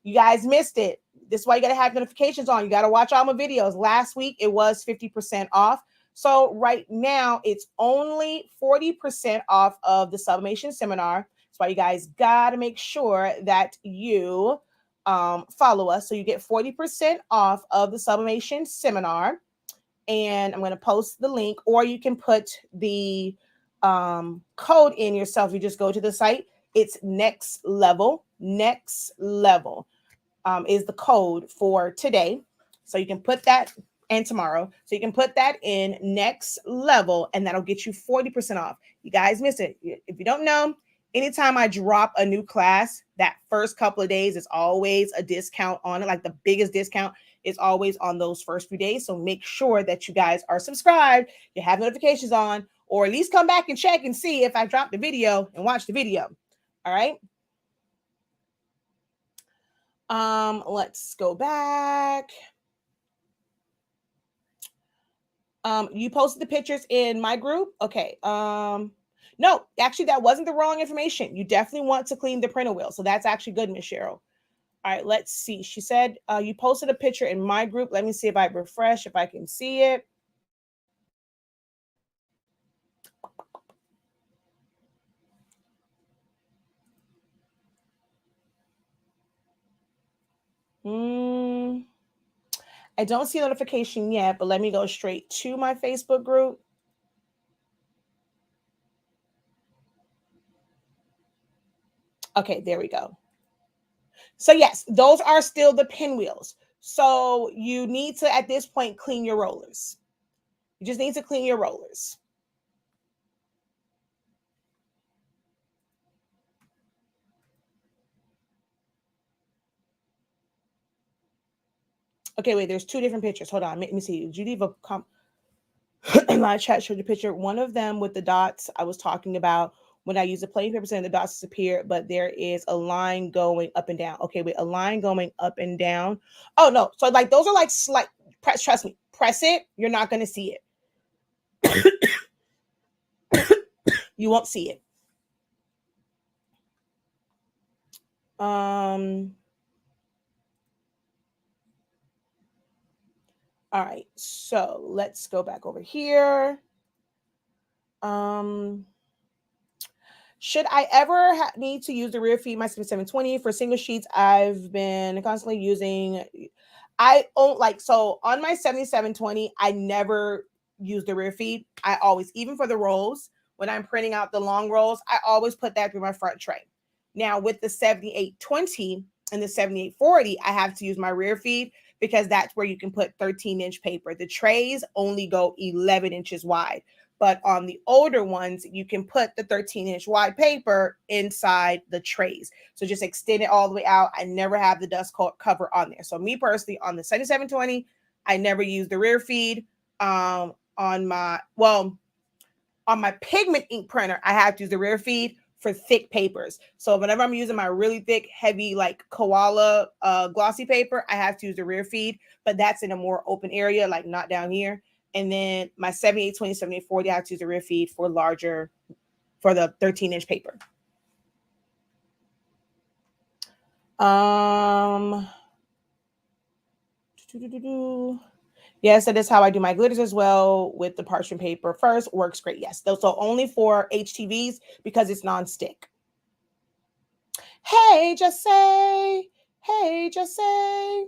you guys missed it. This is why you got to have notifications on. You got to watch all my videos. Last week, it was 50% off. So right now, it's only 40% off of the Sublimation seminar. That's why you guys got to make sure that you follow us. So you get 40% off of the Sublimation seminar. And I'm going to post the link, or you can put the code in yourself. You just go to the site. It's next level. Next level is the code for today. So you can put that, and tomorrow. So you can put that in next level, and that'll get you 40% off. You guys missed it. If you don't know, anytime I drop a new class, that first couple of days is always a discount on it. Like the biggest discount is always on those first few days. So make sure that you guys are subscribed, you have notifications on, or at least come back and check and see if I dropped the video and watch the video. All right. Let's go back. You posted the pictures in my group. Okay. No, actually, that wasn't the wrong information. You definitely want to clean the printer wheel. So that's actually good, Miss Cheryl. All right, let's see. She said you posted a picture in my group. Let me see if I refresh, if I can see it. I don't see a notification yet, but let me go straight to my Facebook group. Okay, there we go. So yes, those are still the pinwheels. So you need to, at this point, clean your rollers. You just need to clean your rollers. Okay, wait, there's two different pictures. Hold on, let me see. Did you leave a my chat showed the picture. One of them with the dots I was talking about when I use a plain paper saying the dots disappear, but there is a line going up and down. Okay, wait, a line going up and down. Oh no, so like those are like slight press, trust me, press it, you're not gonna see it. You won't see it. All right, so let's go back over here. Should I ever need to use the rear feed my 720 for single sheets? I've been constantly using. I own like so on my 7720. I never use the rear feed. I always, even for the rolls, when I'm printing out the long rolls, I always put that through my front tray. Now with the 7820 and the 7840, I have to use my rear feed because that's where you can put 13-inch paper. The trays only go 11 inches wide. But on the older ones, you can put the 13-inch wide paper inside the trays. So just extend it all the way out. I never have the dust cover on there. So me personally, on the 7720, I never use the rear feed. On my pigment ink printer, I have to use the rear feed for thick papers. So whenever I'm using my really thick, heavy, like koala glossy paper, I have to use the rear feed, but that's in a more open area, like not down here. And then my 7820, 7840, I have to use the rear feed for larger, for the 13-inch paper. Yes, that is how I do my glitters as well with the parchment paper first. Works great. Yes, so only for HTVs because it's non-stick. Hey, Jesse. Hey, Jesse.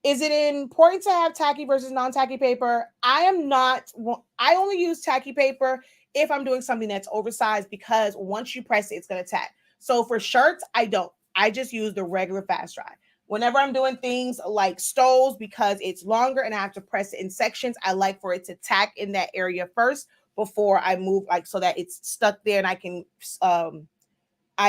Is it important to have tacky versus non-tacky paper? I only use tacky paper if I'm doing something that's oversized because once you press it, it's going to tack. So for shirts, I don't. I just use the regular fast dry. Whenever I'm doing things like stoles, because it's longer and I have to press it in sections, I like for it to tack in that area first before I move, like so that it's stuck there and I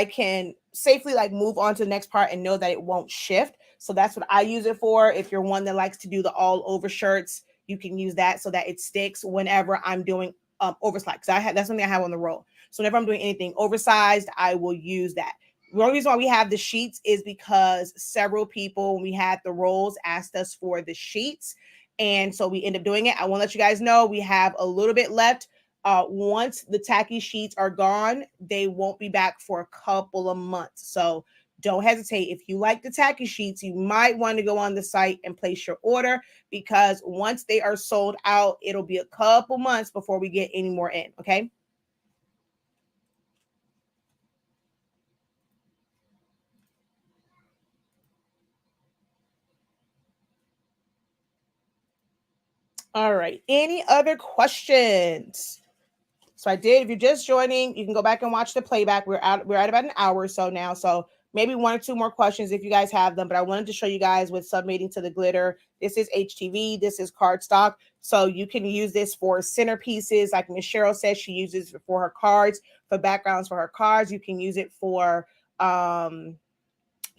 can safely like move on to the next part and know that it won't shift. So that's what I use it for. If you're one that likes to do the all over shirts, you can use that so that it sticks whenever I'm doing oversized. Because that's something I have on the roll. So whenever I'm doing anything oversized, I will use that. The only reason why we have the sheets is because several people, when we had the rolls, asked us for the sheets. And so we end up doing it. I want to let you guys know we have a little bit left. Once the tacky sheets are gone, they won't be back for a couple of months. So don't hesitate. If you like the tacky sheets, you might want to go on the site and place your order because once they are sold out, it'll be a couple months before we get any more in. Okay. All right. Any other questions? So I did. If you're just joining, you can go back and watch the playback. We're at about an hour or so now. So maybe one or two more questions if you guys have them. But I wanted to show you guys with sublimating to the glitter. This is HTV. This is cardstock. So you can use this for centerpieces. Like Miss Cheryl says, she uses it for her cards, for backgrounds for her cards. You can use it for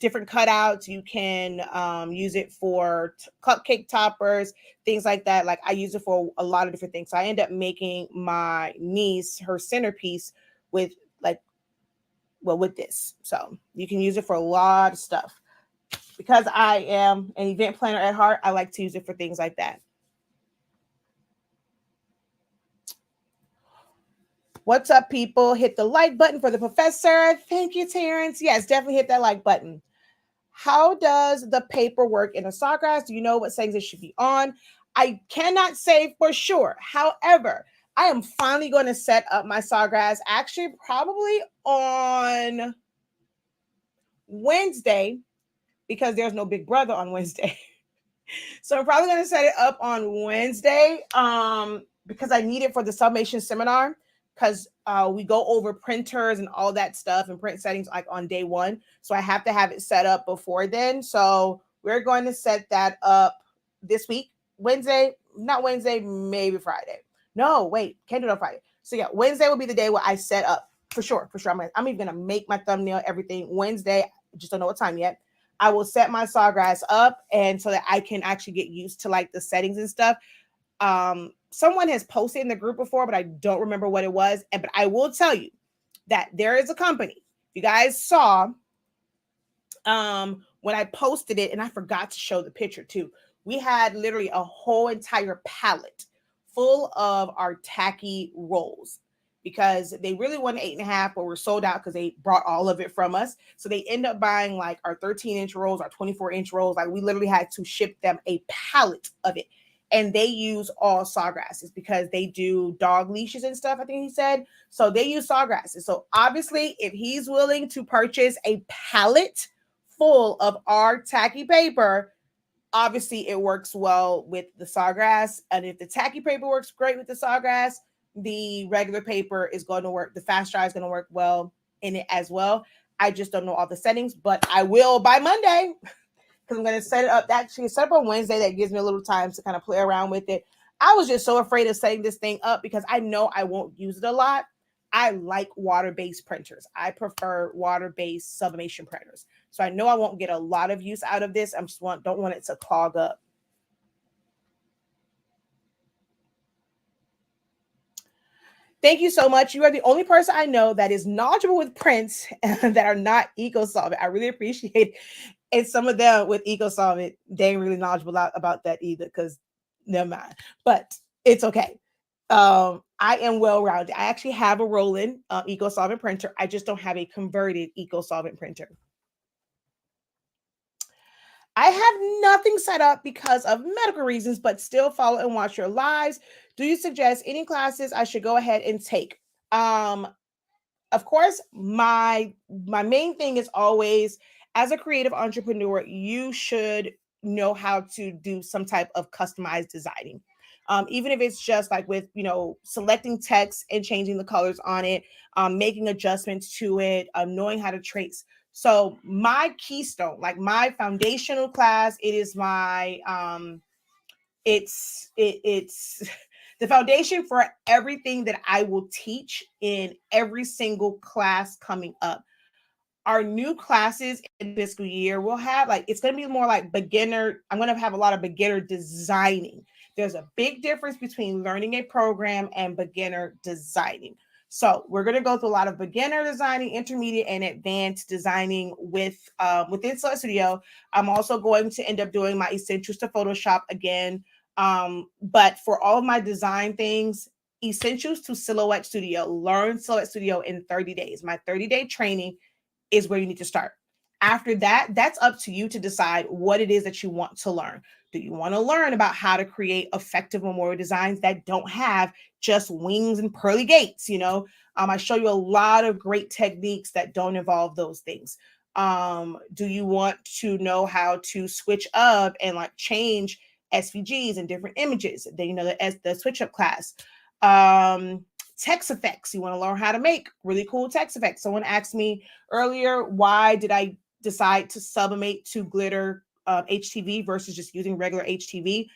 different cutouts. You can use it for cupcake toppers, things like that. Like I use it for a lot of different things. So I end up making my niece her centerpiece with with this. So you can use it for a lot of stuff. Because I am an event planner at heart, I like to use it for things like that. What's up, people? Hit the like button for the professor. Thank you, Terrence. Yes, definitely hit that like button. How does the paper work in a sawgrass? Do you know what settings it should be on? I cannot say for sure. However, I am finally going to set up my sawgrass actually probably on Wednesday because there's no Big Brother on Wednesday. So I'm probably going to set it up on Wednesday because I need it for the Sublimation seminar. because we go over printers and all that stuff and print settings like on day one. So I have to have it set up before then. So we're going to set that up this week, Wednesday, not Wednesday, maybe Friday. No, wait, can't do it on Friday. So yeah, Wednesday will be the day where I set up for sure. For sure. I'm even gonna make my thumbnail, everything Wednesday. Just don't know what time yet. I will set my Sawgrass up and so that I can actually get used to like the settings and stuff. Someone has posted in the group before, but I don't remember what it was. But I will tell you that there is a company. You guys saw when I posted it, and I forgot to show the picture too. We had literally a whole entire pallet full of our tacky rolls because they really wanted 8.5, but were sold out because they brought all of it from us. So they end up buying like our 13-inch rolls, our 24-inch rolls. Like we literally had to ship them a pallet of it. And they use all sawgrasses because they do dog leashes and stuff, I think he said. So they use sawgrasses. So obviously, if he's willing to purchase a pallet full of our tacky paper, obviously it works well with the sawgrass. And if the tacky paper works great with the sawgrass, the regular paper is going to work. The fast dry is going to work well in it as well. I just don't know all the settings, but I will by Monday because I'm going to set it up. Actually, set up on Wednesday. That gives me a little time to kind of play around with it. I was just so afraid of setting this thing up because I know I won't use it a lot. I like water-based printers. I prefer water-based sublimation printers. So I know I won't get a lot of use out of this. I just don't want it to clog up. Thank you so much. You are the only person I know that is knowledgeable with prints that are not eco-solvent. I really appreciate it. And some of them with eco-solvent, they ain't really knowledgeable about that either because never mind. But it's okay. I am well-rounded. I actually have a roll-in eco-solvent printer. I just don't have a converted eco-solvent printer. I have nothing set up because of medical reasons, but still follow and watch your lives. Do you suggest any classes I should go ahead and take? Of course, my main thing is always, as a creative entrepreneur, you should know how to do some type of customized designing. Even if it's just like with, selecting text and changing the colors on it, making adjustments to it, knowing how to trace. So my keystone, like my foundational class, it is my it's the foundation for everything that I will teach in every single class coming up. Our new classes in fiscal year will have it's going to be more like beginner. I'm going to have a lot of beginner designing. There's a big difference between learning a program and beginner designing. So we're going to go through a lot of beginner designing, intermediate, and advanced designing within Silhouette Studio. I'm also going to end up doing my essentials to Photoshop again. But for all of my design things, essentials to Silhouette Studio, learn Silhouette Studio in 30 days. My 30-day training is where you need to start. After that, that's up to you to decide what it is that you want to learn. Do you want to learn about how to create effective memorial designs that don't have just wings and pearly gates? I show you a lot of great techniques that don't involve those things. Do you want to know how to switch up and change SVGs and different images? Then the switch up class. Text effects. You want to learn how to make really cool text effects. Someone asked me earlier, why did I decide to sublimate to glitter HTV versus just using regular HTV?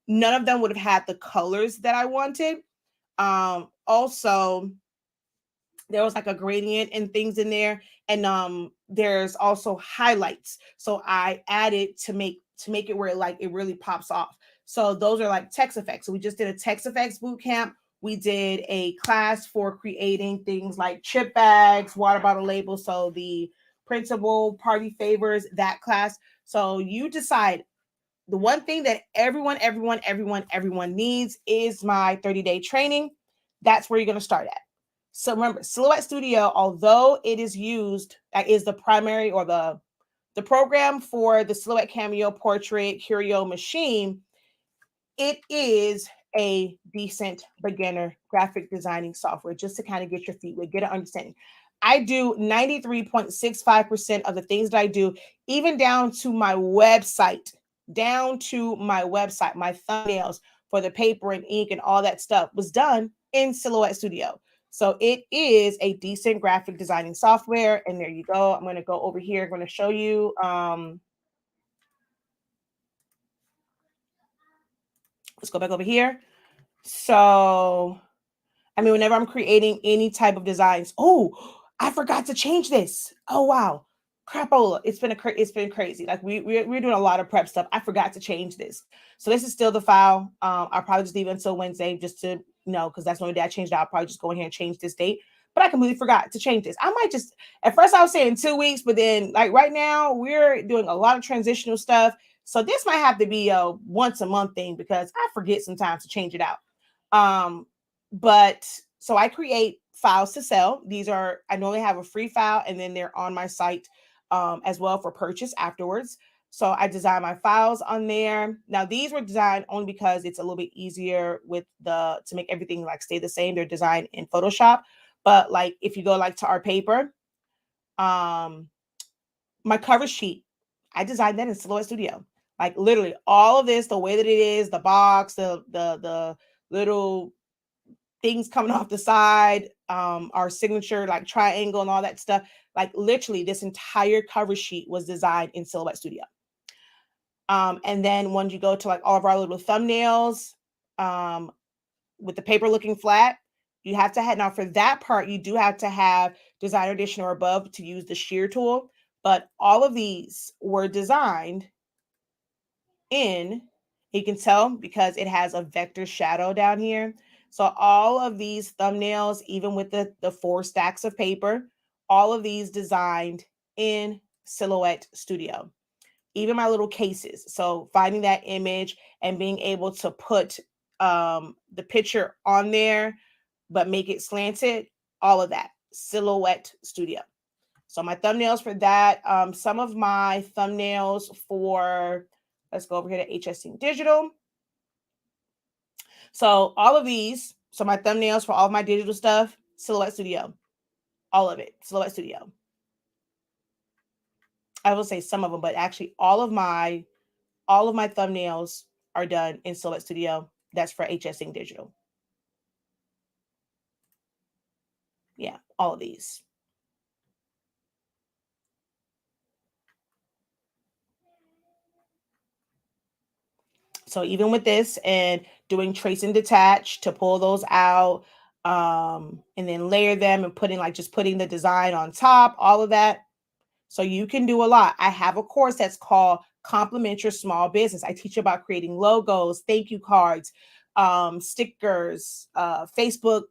None of them would have had the colors that I wanted. Also, there was a gradient and things in there, and there's also highlights. So I added to make it where it really pops off. So those are text effects. So we just did a text effects boot camp. We did a class for creating things like chip bags, water bottle labels. So the printable party favors, that class. So you decide. The one thing that everyone needs is my 30-day training. That's where you're going to start at. So remember, Silhouette Studio, although it is used, that is the primary or the program for the Silhouette Cameo Portrait Curio machine, it is a decent beginner graphic designing software just to kind of get your feet wet, get an understanding. I do 93.65% of the things that I do, even down to my website, my thumbnails for the paper and ink and all that stuff was done in Silhouette Studio. So it is a decent graphic designing software. And there you go. I'm going to go over here. I'm going to show you. Let's go back over here. So, I mean, whenever I'm creating any type of designs, oh, I forgot to change this. Oh, wow. Crapola. It's been crazy. Like we're doing a lot of prep stuff. I forgot to change this. So this is still the file. I'll probably just leave it until Wednesday just to because that's the only day I changed it. I'll probably just go in here and change this date. But I completely forgot to change this. I might just at first I was saying 2 weeks, but then like right now we're doing a lot of transitional stuff. So this might have to be a once a month thing because I forget sometimes to change it out. But so I create files to sell. These are, I normally have a free file and then they're on my site as well for purchase afterwards. So I design my files on there. Now these were designed only because it's a little bit easier with to make everything like stay the same. They're designed in Photoshop. But like if you go like to our paper, my cover sheet, I designed that in Silhouette Studio. Like literally all of this, the way that it is, the box, the little things coming off the side, our signature like triangle and all that stuff. Like literally this entire cover sheet was designed in Silhouette Studio. And then when you go to like all of our little thumbnails, with the paper looking flat, you have to have, now for that part, you do have to have Designer Edition or above to use the shear tool. But all of these were designed in, you can tell because it has a vector shadow down here. So all of these thumbnails, even with the 4 stacks of paper, all of these designed in Silhouette Studio. Even my little cases. So finding that image and being able to put the picture on there, but make it slanted, all of that, Silhouette Studio. So my thumbnails for that, some of my thumbnails for, let's go over here to HS Ink Digital. So all of these, so my thumbnails for all of my digital stuff, Silhouette Studio, all of it, Silhouette Studio. I will say some of them, but actually all of my thumbnails are done in Silhouette Studio. That's for HS Ink Digital. Yeah, all of these. So even with this and doing trace and detach to pull those out, and then layer them and putting the design on top, all of that. So you can do a lot. I have a course that's called Complement Your Small Business. I teach about creating logos, thank you cards, stickers, Facebook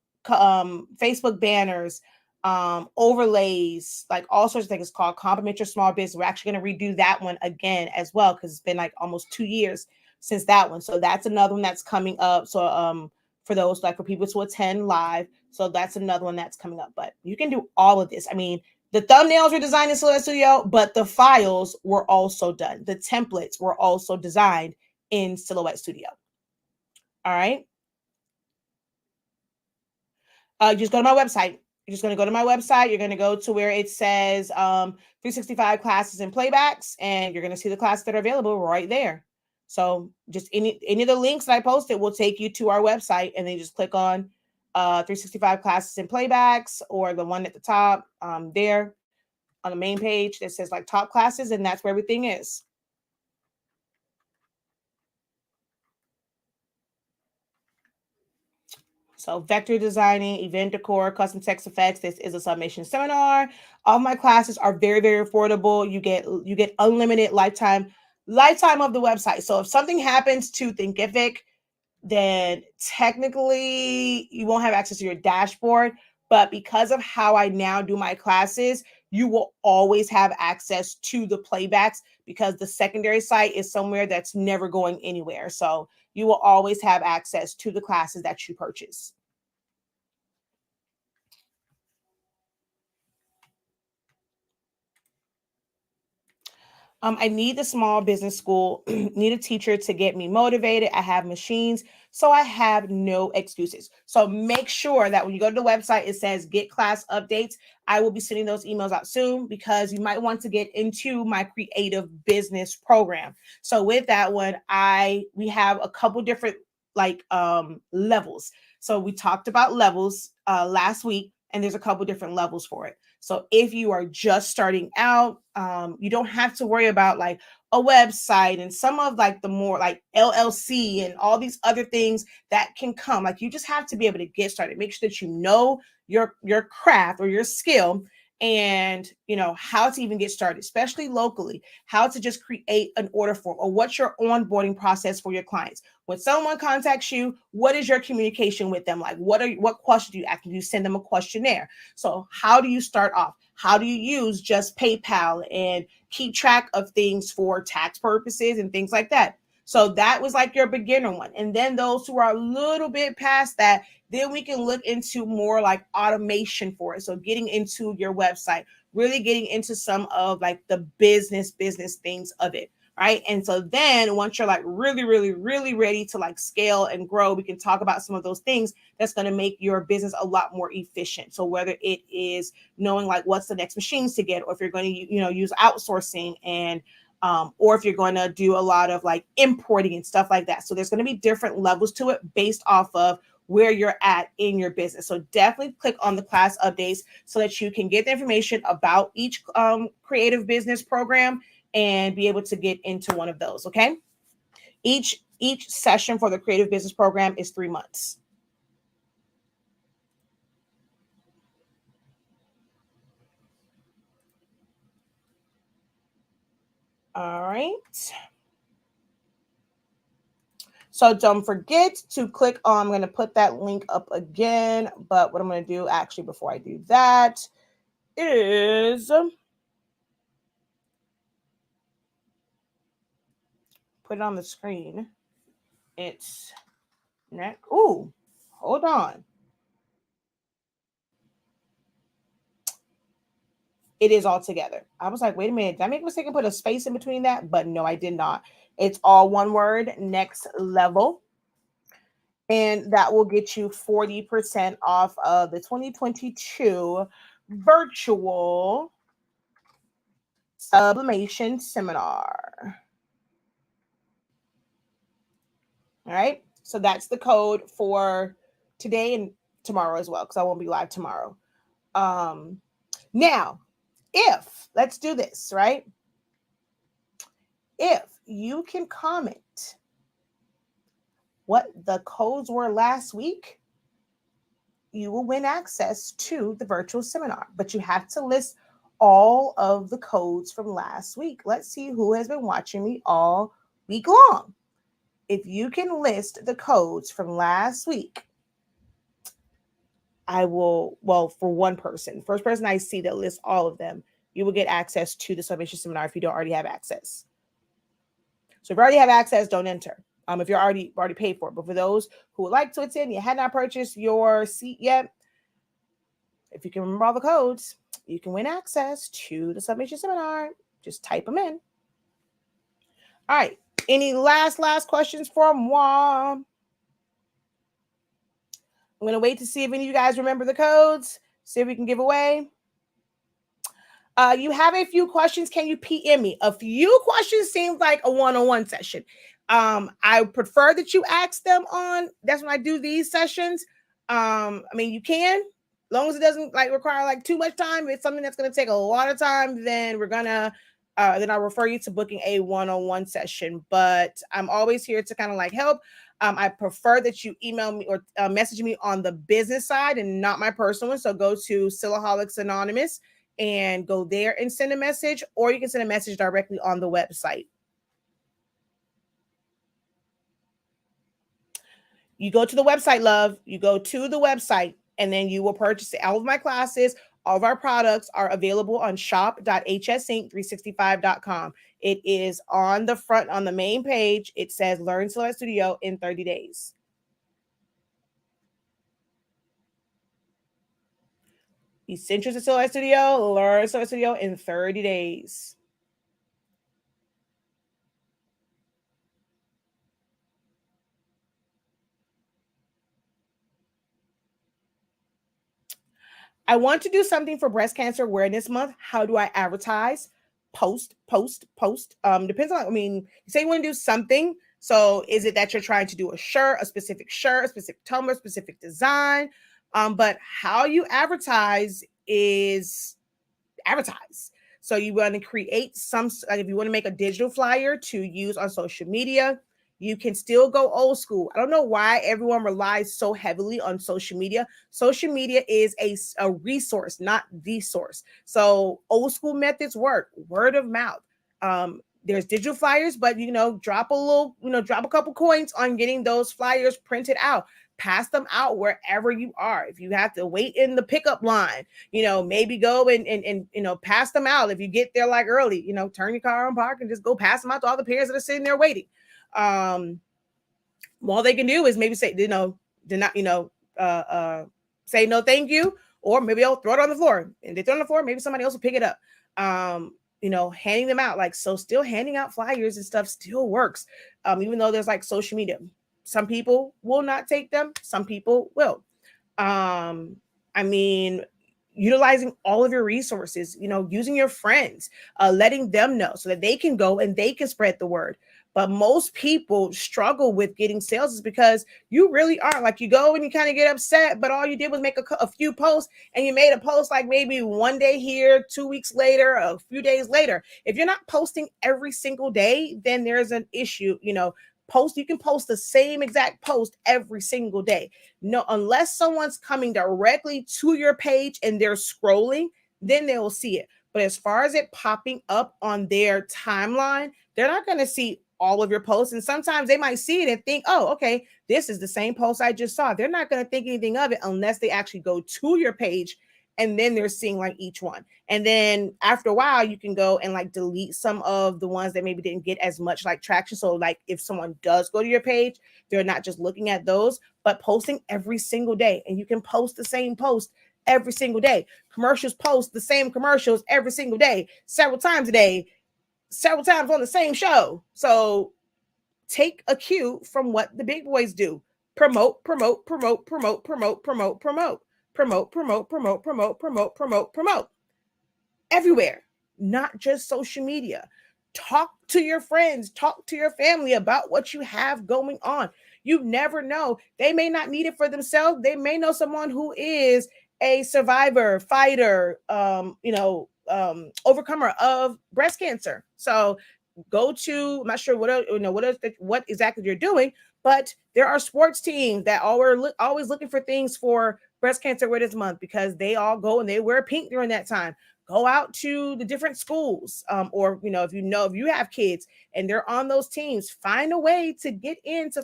banners, overlays, like all sorts of things. It's called Complement Your Small Business. We're actually going to redo that one again as well because it's been like almost 2 years since that one. So that's another one that's coming up. So for those, like for people to attend live. So that's another one that's coming up. But you can do all of this. I mean, the thumbnails were designed in Silhouette Studio, but the files were also done. The templates were also designed in Silhouette Studio. All right. Just go to my website. You're just going to go to my website. You're going to go to where it says 365 classes and playbacks, and you're going to see the classes that are available right there. So just any of the links that I posted will take you to our website, and then you just click on 365 classes and playbacks, or the one at the top there on the main page that says like top classes, and that's where everything is. So vector designing, event decor, custom text effects. This is a sublimation seminar. All my classes are very, very affordable. You get unlimited lifetime of the website. So if something happens to Thinkific, then technically you won't have access to your dashboard. But because of how I now do my classes, you will always have access to the playbacks because the secondary site is somewhere that's never going anywhere. So you will always have access to the classes that you purchase. I need the small business school, need a teacher to get me motivated. I have machines, so I have no excuses. So make sure that when you go to the website, it says get class updates. I will be sending those emails out soon because you might want to get into my creative business program. So with that one, we have a couple different like levels. So we talked about levels last week, and there's a couple different levels for it. So if you are just starting out, you don't have to worry about like a website and some of like the more like LLC and all these other things that can come. Like you just have to be able to get started. Make sure that you know your craft or your skill, and you know how to even get started, especially locally, how to just create an order form, or what's your onboarding process for your clients. When someone contacts you, what is your communication with them like? What questions do you ask? Do you send them a questionnaire? So how do you start off? How do you use just PayPal and keep track of things for tax purposes and things like that? So that was like your beginner one. And then those who are a little bit past that, then we can look into more like automation for it. So getting into your website, really getting into some of like the business things of it. Right. And so then once you're like really ready to like scale and grow, we can talk about some of those things that's going to make your business a lot more efficient. So whether it is knowing like what's the next machines to get, or if you're going to, use outsourcing, and or if you're going to do a lot of like importing and stuff like that. So there's going to be different levels to it based off of where you're at in your business. So definitely click on the class updates so that you can get the information about each creative business program and be able to get into one of those. Okay. Each session for the creative business program is 3 months. All right. So don't forget to click on, I'm going to put that link up again, but what I'm going to do actually before I do that is put it on the screen. It's next. Ooh, hold on. It is all together. I was like, wait a minute, did I make a mistake and put a space in between that? But no, I did not. It's all one word, next level. And that will get you 40% off of the 2022 virtual Sublimation seminar. All right. So that's the code for today and tomorrow as well, because I won't be live tomorrow. Now, if let's do this, right? If you can comment what the codes were last week, you will win access to the virtual seminar, but you have to list all of the codes from last week. Let's see who has been watching me all week long. If you can list the codes from last week, I will, well, for one person, first person I see that lists all of them, you will get access to the Sublimation seminar if you don't already have access. So if you already have access, don't enter. If you're already paid for it. But for those who would like to attend, you had not purchased your seat yet, if you can remember all the codes, you can win access to the Sublimation seminar. Just type them in. All right. Any last questions for moi? I'm going to wait to see if any of you guys remember the codes. See if we can give away. You have a few questions. Can you PM me? A few questions seems like a one-on-one session. I prefer that you ask them on. That's when I do these sessions. I mean, you can, as long as it doesn't like require like too much time. If it's something that's going to take a lot of time, then we're gonna then I'll refer you to booking a one-on-one session. But I'm always here to kind of like help. I prefer that you email me or message me on the business side and not my personal one. So go to Silaholics Anonymous and go there and send a message, or you can send a message directly on the website. You go to the website, love. You go to the website, and then you will purchase all of my classes. All of our products are available on shop.hsync365.com. It is on the front, on the main page. It says Learn Silhouette Studio in 30 days. Essentials of Silhouette Studio, Learn Silhouette Studio in 30 days. I want to do something for Breast Cancer Awareness Month. How do I advertise? Post. Depends on, I mean, you say you want to do something. So is it that you're trying to do a shirt, a specific tumbler, specific design? But how you advertise is advertise. So you want to create some, like if you want to make a digital flyer to use on social media, you can still go old school. I don't know why everyone relies so heavily on social media. Social media is a resource, not the source. So old school methods work, word of mouth. There's digital flyers, but drop a couple coins on getting those flyers printed out. Pass them out wherever you are. If you have to wait in the pickup line, maybe go and pass them out. If you get there like early, turn your car on park and just go pass them out to all the parents that are sitting there waiting. All they can do is maybe say, do not, say no, thank you, or maybe they'll throw it on the floor. And they throw it on the floor, maybe somebody else will pick it up. Handing them out, like, so still handing out flyers and stuff still works. Even though there's like social media, some people will not take them, some people will. I mean, utilizing all of your resources, using your friends, letting them know so that they can go and they can spread the word. But most people struggle with getting sales is because you really aren't, like, you go and you kind of get upset, but all you did was make a few posts, and you made a post like maybe one day here, 2 weeks later, a few days later. If you're not posting every single day, then there's an issue. You can post the same exact post every single day. No, unless someone's coming directly to your page and they're scrolling, then they will see it. But as far as it popping up on their timeline, they're not going to see all of your posts. And sometimes they might see it and think, oh, okay, this is the same post I just saw. They're not going to think anything of it unless they actually go to your page, and then they're seeing like each one. And then after a while, you can go and like delete some of the ones that maybe didn't get as much like traction. So like if someone does go to your page, they're not just looking at those, but posting every single day. And you can post the same post every single day. Commercials post the same commercials every single day, several times a day, several times on the same show. So take a cue from what the big boys do. Promote, promote, promote, promote, promote, promote, promote, promote, promote, promote, promote, promote, promote, promote. Everywhere, not just social media. Talk to your friends, talk to your family about what you have going on. You never know. They may not need it for themselves. They may know someone who is a survivor, fighter, overcomer of breast cancer. So go to, I'm not sure what exactly you're doing, but there are sports teams that are always looking for things for breast cancer awareness month, because they all go and they wear pink during that time. Go out to the different schools, or if you have kids and they're on those teams, find a way to get in, to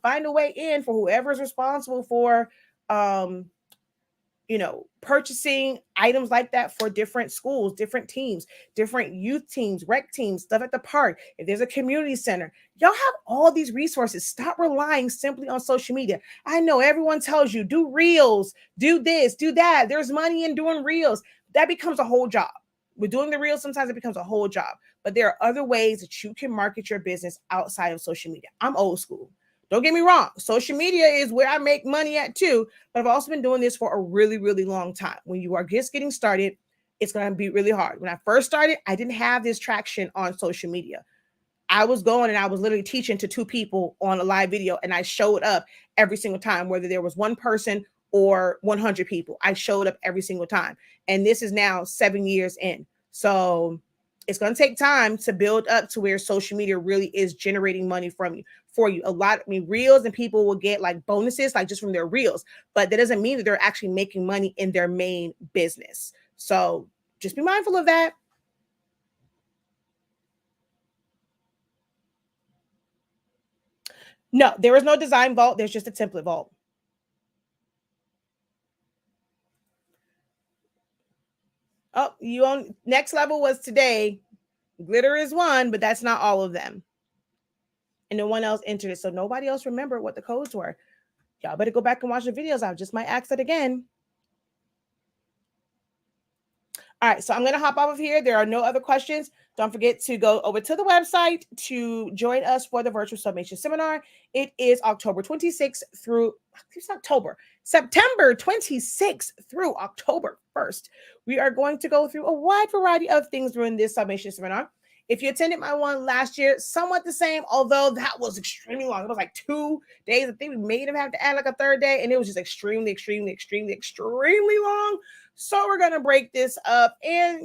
find a way in for whoever's responsible for purchasing items like that for different schools, different teams, different youth teams, rec teams, stuff at the park. If there's a community center, y'all have all these resources. Stop relying simply on social media. I know everyone tells you, do reels, do this, do that. There's money in doing reels. That becomes a whole job. With doing the reels, sometimes it becomes a whole job. But there are other ways that you can market your business outside of social media. I'm old school. Don't get me wrong. Social media is where I make money at too, but I've also been doing this for a really, really long time. When you are just getting started, it's going to be really hard. When I first started, I didn't have this traction on social media. I was going and I was literally teaching to 2 people on a live video, and I showed up every single time, whether there was 1 person or 100 people. I showed up every single time. And this is now 7 years in. So it's going to take time to build up to where social media really is generating money for you. Reels, and people will get like bonuses, like just from their reels, but that doesn't mean that they're actually making money in their main business. So just be mindful of that. No, there is no design vault. There's just a template vault. Oh, you on next level was today. Glitter is one, but that's not all of them. And no one else entered it. So nobody else remembered what the codes were. Y'all better go back and watch the videos. I just might ask it again. All right, so I'm going to hop off of here. There are no other questions. Don't forget to go over to the website to join us for the virtual sublimation seminar. It is October 26th through, it's September 26th through October 1st. We are going to go through a wide variety of things during this sublimation seminar. If you attended my one last year, somewhat the same, although that was extremely long. It was like 2 days. I think we made him have to add like a third day, and it was just extremely, extremely, extremely, extremely long. So we're gonna break this up and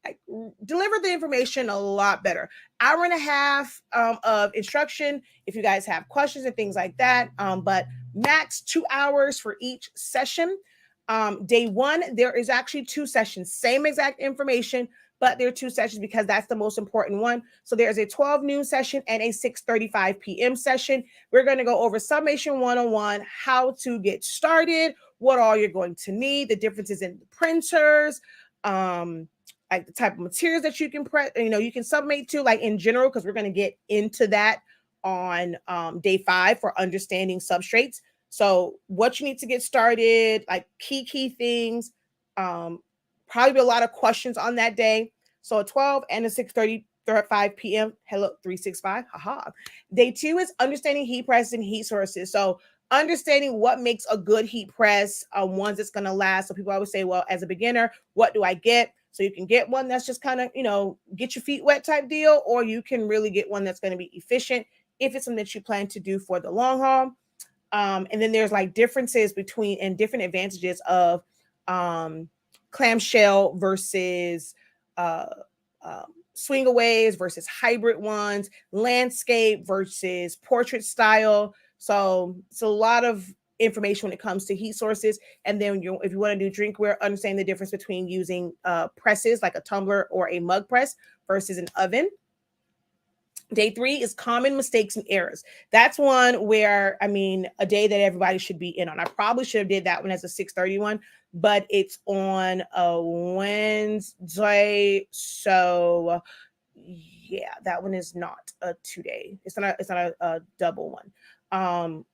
like deliver the information a lot better. Hour and a half of instruction if you guys have questions and things like that. But max 2 hours for each session. Day one, there is actually 2 sessions, same exact information, but there are 2 sessions because that's the most important one. So there's a 12 noon session and a 6:35 p.m. session. We're going to go over Sublimation 101, how to get started, what all you're going to need, the differences in the printers, like the type of materials that you can print, you can sublimate to, like in general, because we're going to get into that on day 5 for understanding substrates. So what you need to get started, like key things, probably be a lot of questions on that day. So a 12 and a 6:35 p.m. Hello, 365. Haha. Day 2 is understanding heat press and heat sources. So understanding what makes a good heat press, ones that's going to last. So people always say, well, as a beginner, what do I get? So you can get one that's just kind of, get your feet wet type deal, or you can really get one that's going to be efficient if it's something that you plan to do for the long haul. And then there's like differences between and different advantages of clamshell versus swingaways versus hybrid ones, landscape versus portrait style. So it's a lot of information when it comes to heat sources. And then if you want to do drinkware, understand the difference between using presses like a tumbler or a mug press versus an oven. Day 3 is common mistakes and errors. That's one where, a day that everybody should be in on. I probably should have did that one as a 6:31, but it's on a Wednesday. So yeah, that one is not a 2-day. It's not a double one.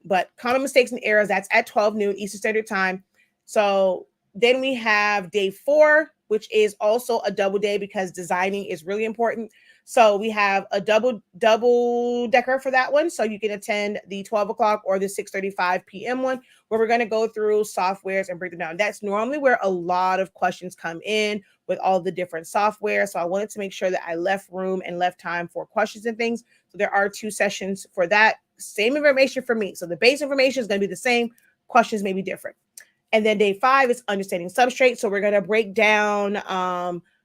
But common mistakes and errors, that's at 12 noon Eastern Standard Time. So then we have day 4, which is also a double day because designing is really important. So we have a double decker for that one. So you can attend the 12 o'clock or the 6:35 p.m. one, where we're going to go through softwares and break them down. That's normally where a lot of questions come in with all the different software. So I wanted to make sure that I left room and left time for questions and things. So there are 2 sessions for that. Same information for me. So the base information is going to be the same. Questions may be different. And then day 5 is understanding substrate. So we're going to break down,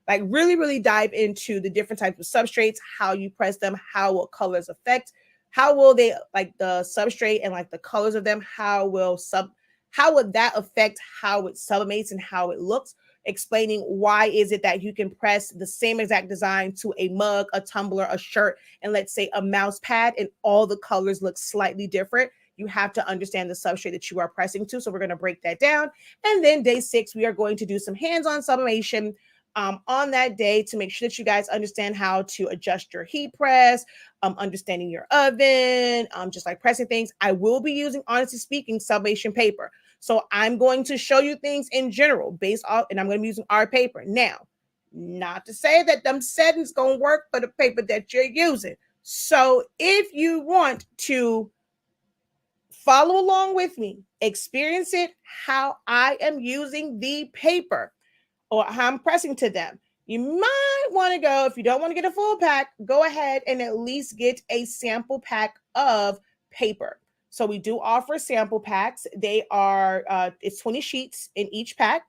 like really dive into the different types of substrates, how you press them, how will colors affect, how will they, like the substrate and like the colors of them, how would that affect how it sublimates and how it looks, explaining why is it that you can press the same exact design to a mug, a tumbler, a shirt, and let's say a mouse pad, and all the colors look slightly different. You have to understand the substrate that you are pressing to. So we're going to break that down. And then day 6, we are going to do some hands-on sublimation on that day to make sure that you guys understand how to adjust your heat press, understanding your oven, just like pressing things. I will be using, honestly speaking, sublimation paper. So I'm going to show you things in general based off, and I'm going to be using our paper. Now, not to say that them settings going to work for the paper that you're using. So if you want to follow along with me, experience it, how I am using the paper, or how I'm pressing to them, you might want to go, if you don't want to get a full pack, go ahead and at least get a sample pack of paper. So we do offer sample packs. They are, it's 20 sheets in each pack.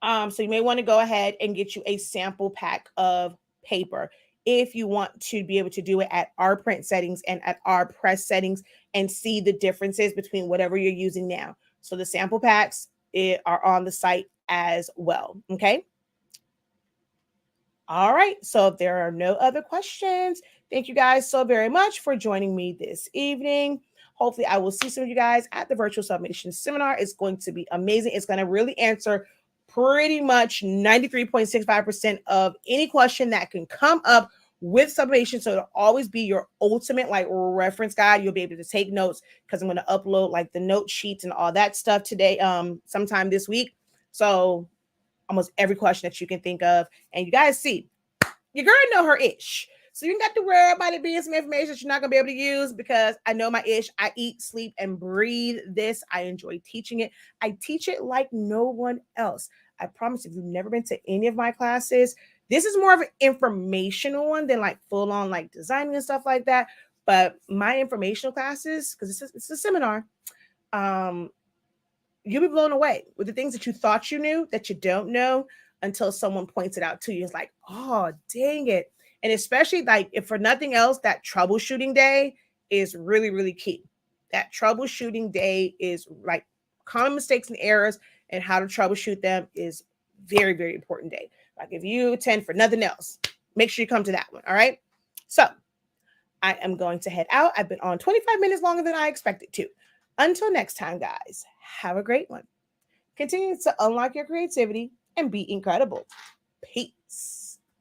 So you may want to go ahead and get you a sample pack of paper if you want to be able to do it at our print settings and at our press settings and see the differences between whatever you're using now. So the sample packs are on the site as well. Okay. All right. So if there are no other questions, thank you guys so very much for joining me this evening. Hopefully I will see some of you guys at the virtual sublimation seminar. It's going to be amazing. It's going to really answer pretty much 93.65% of any question that can come up with sublimation. So it'll always be your ultimate like reference guide. You'll be able to take notes because I'm going to upload like the note sheets and all that stuff today, sometime this week. So almost every question that you can think of. And you guys see, your girl know her ish. So you don't got to worry about it being some information that you're not going to be able to use, because I know my ish. I eat, sleep, and breathe this. I enjoy teaching it. I teach it like no one else. I promise, if you've never been to any of my classes, This is more of an informational one than like full on like designing and stuff like that. But my informational classes, because it's a seminar, um, you'll be blown away with the things that you thought you knew that you don't know until someone points it out to you. It's like, oh, dang it. And especially like if for nothing else, that troubleshooting day is really, really key. That troubleshooting day is like common mistakes and errors and how to troubleshoot them is very, very important day. Like if you attend for nothing else, make sure you come to that one. All right. So I am going to head out. I've been on 25 minutes longer than I expected to. Until next time, guys, have a great one. Continue to unlock your creativity and be incredible. Peace.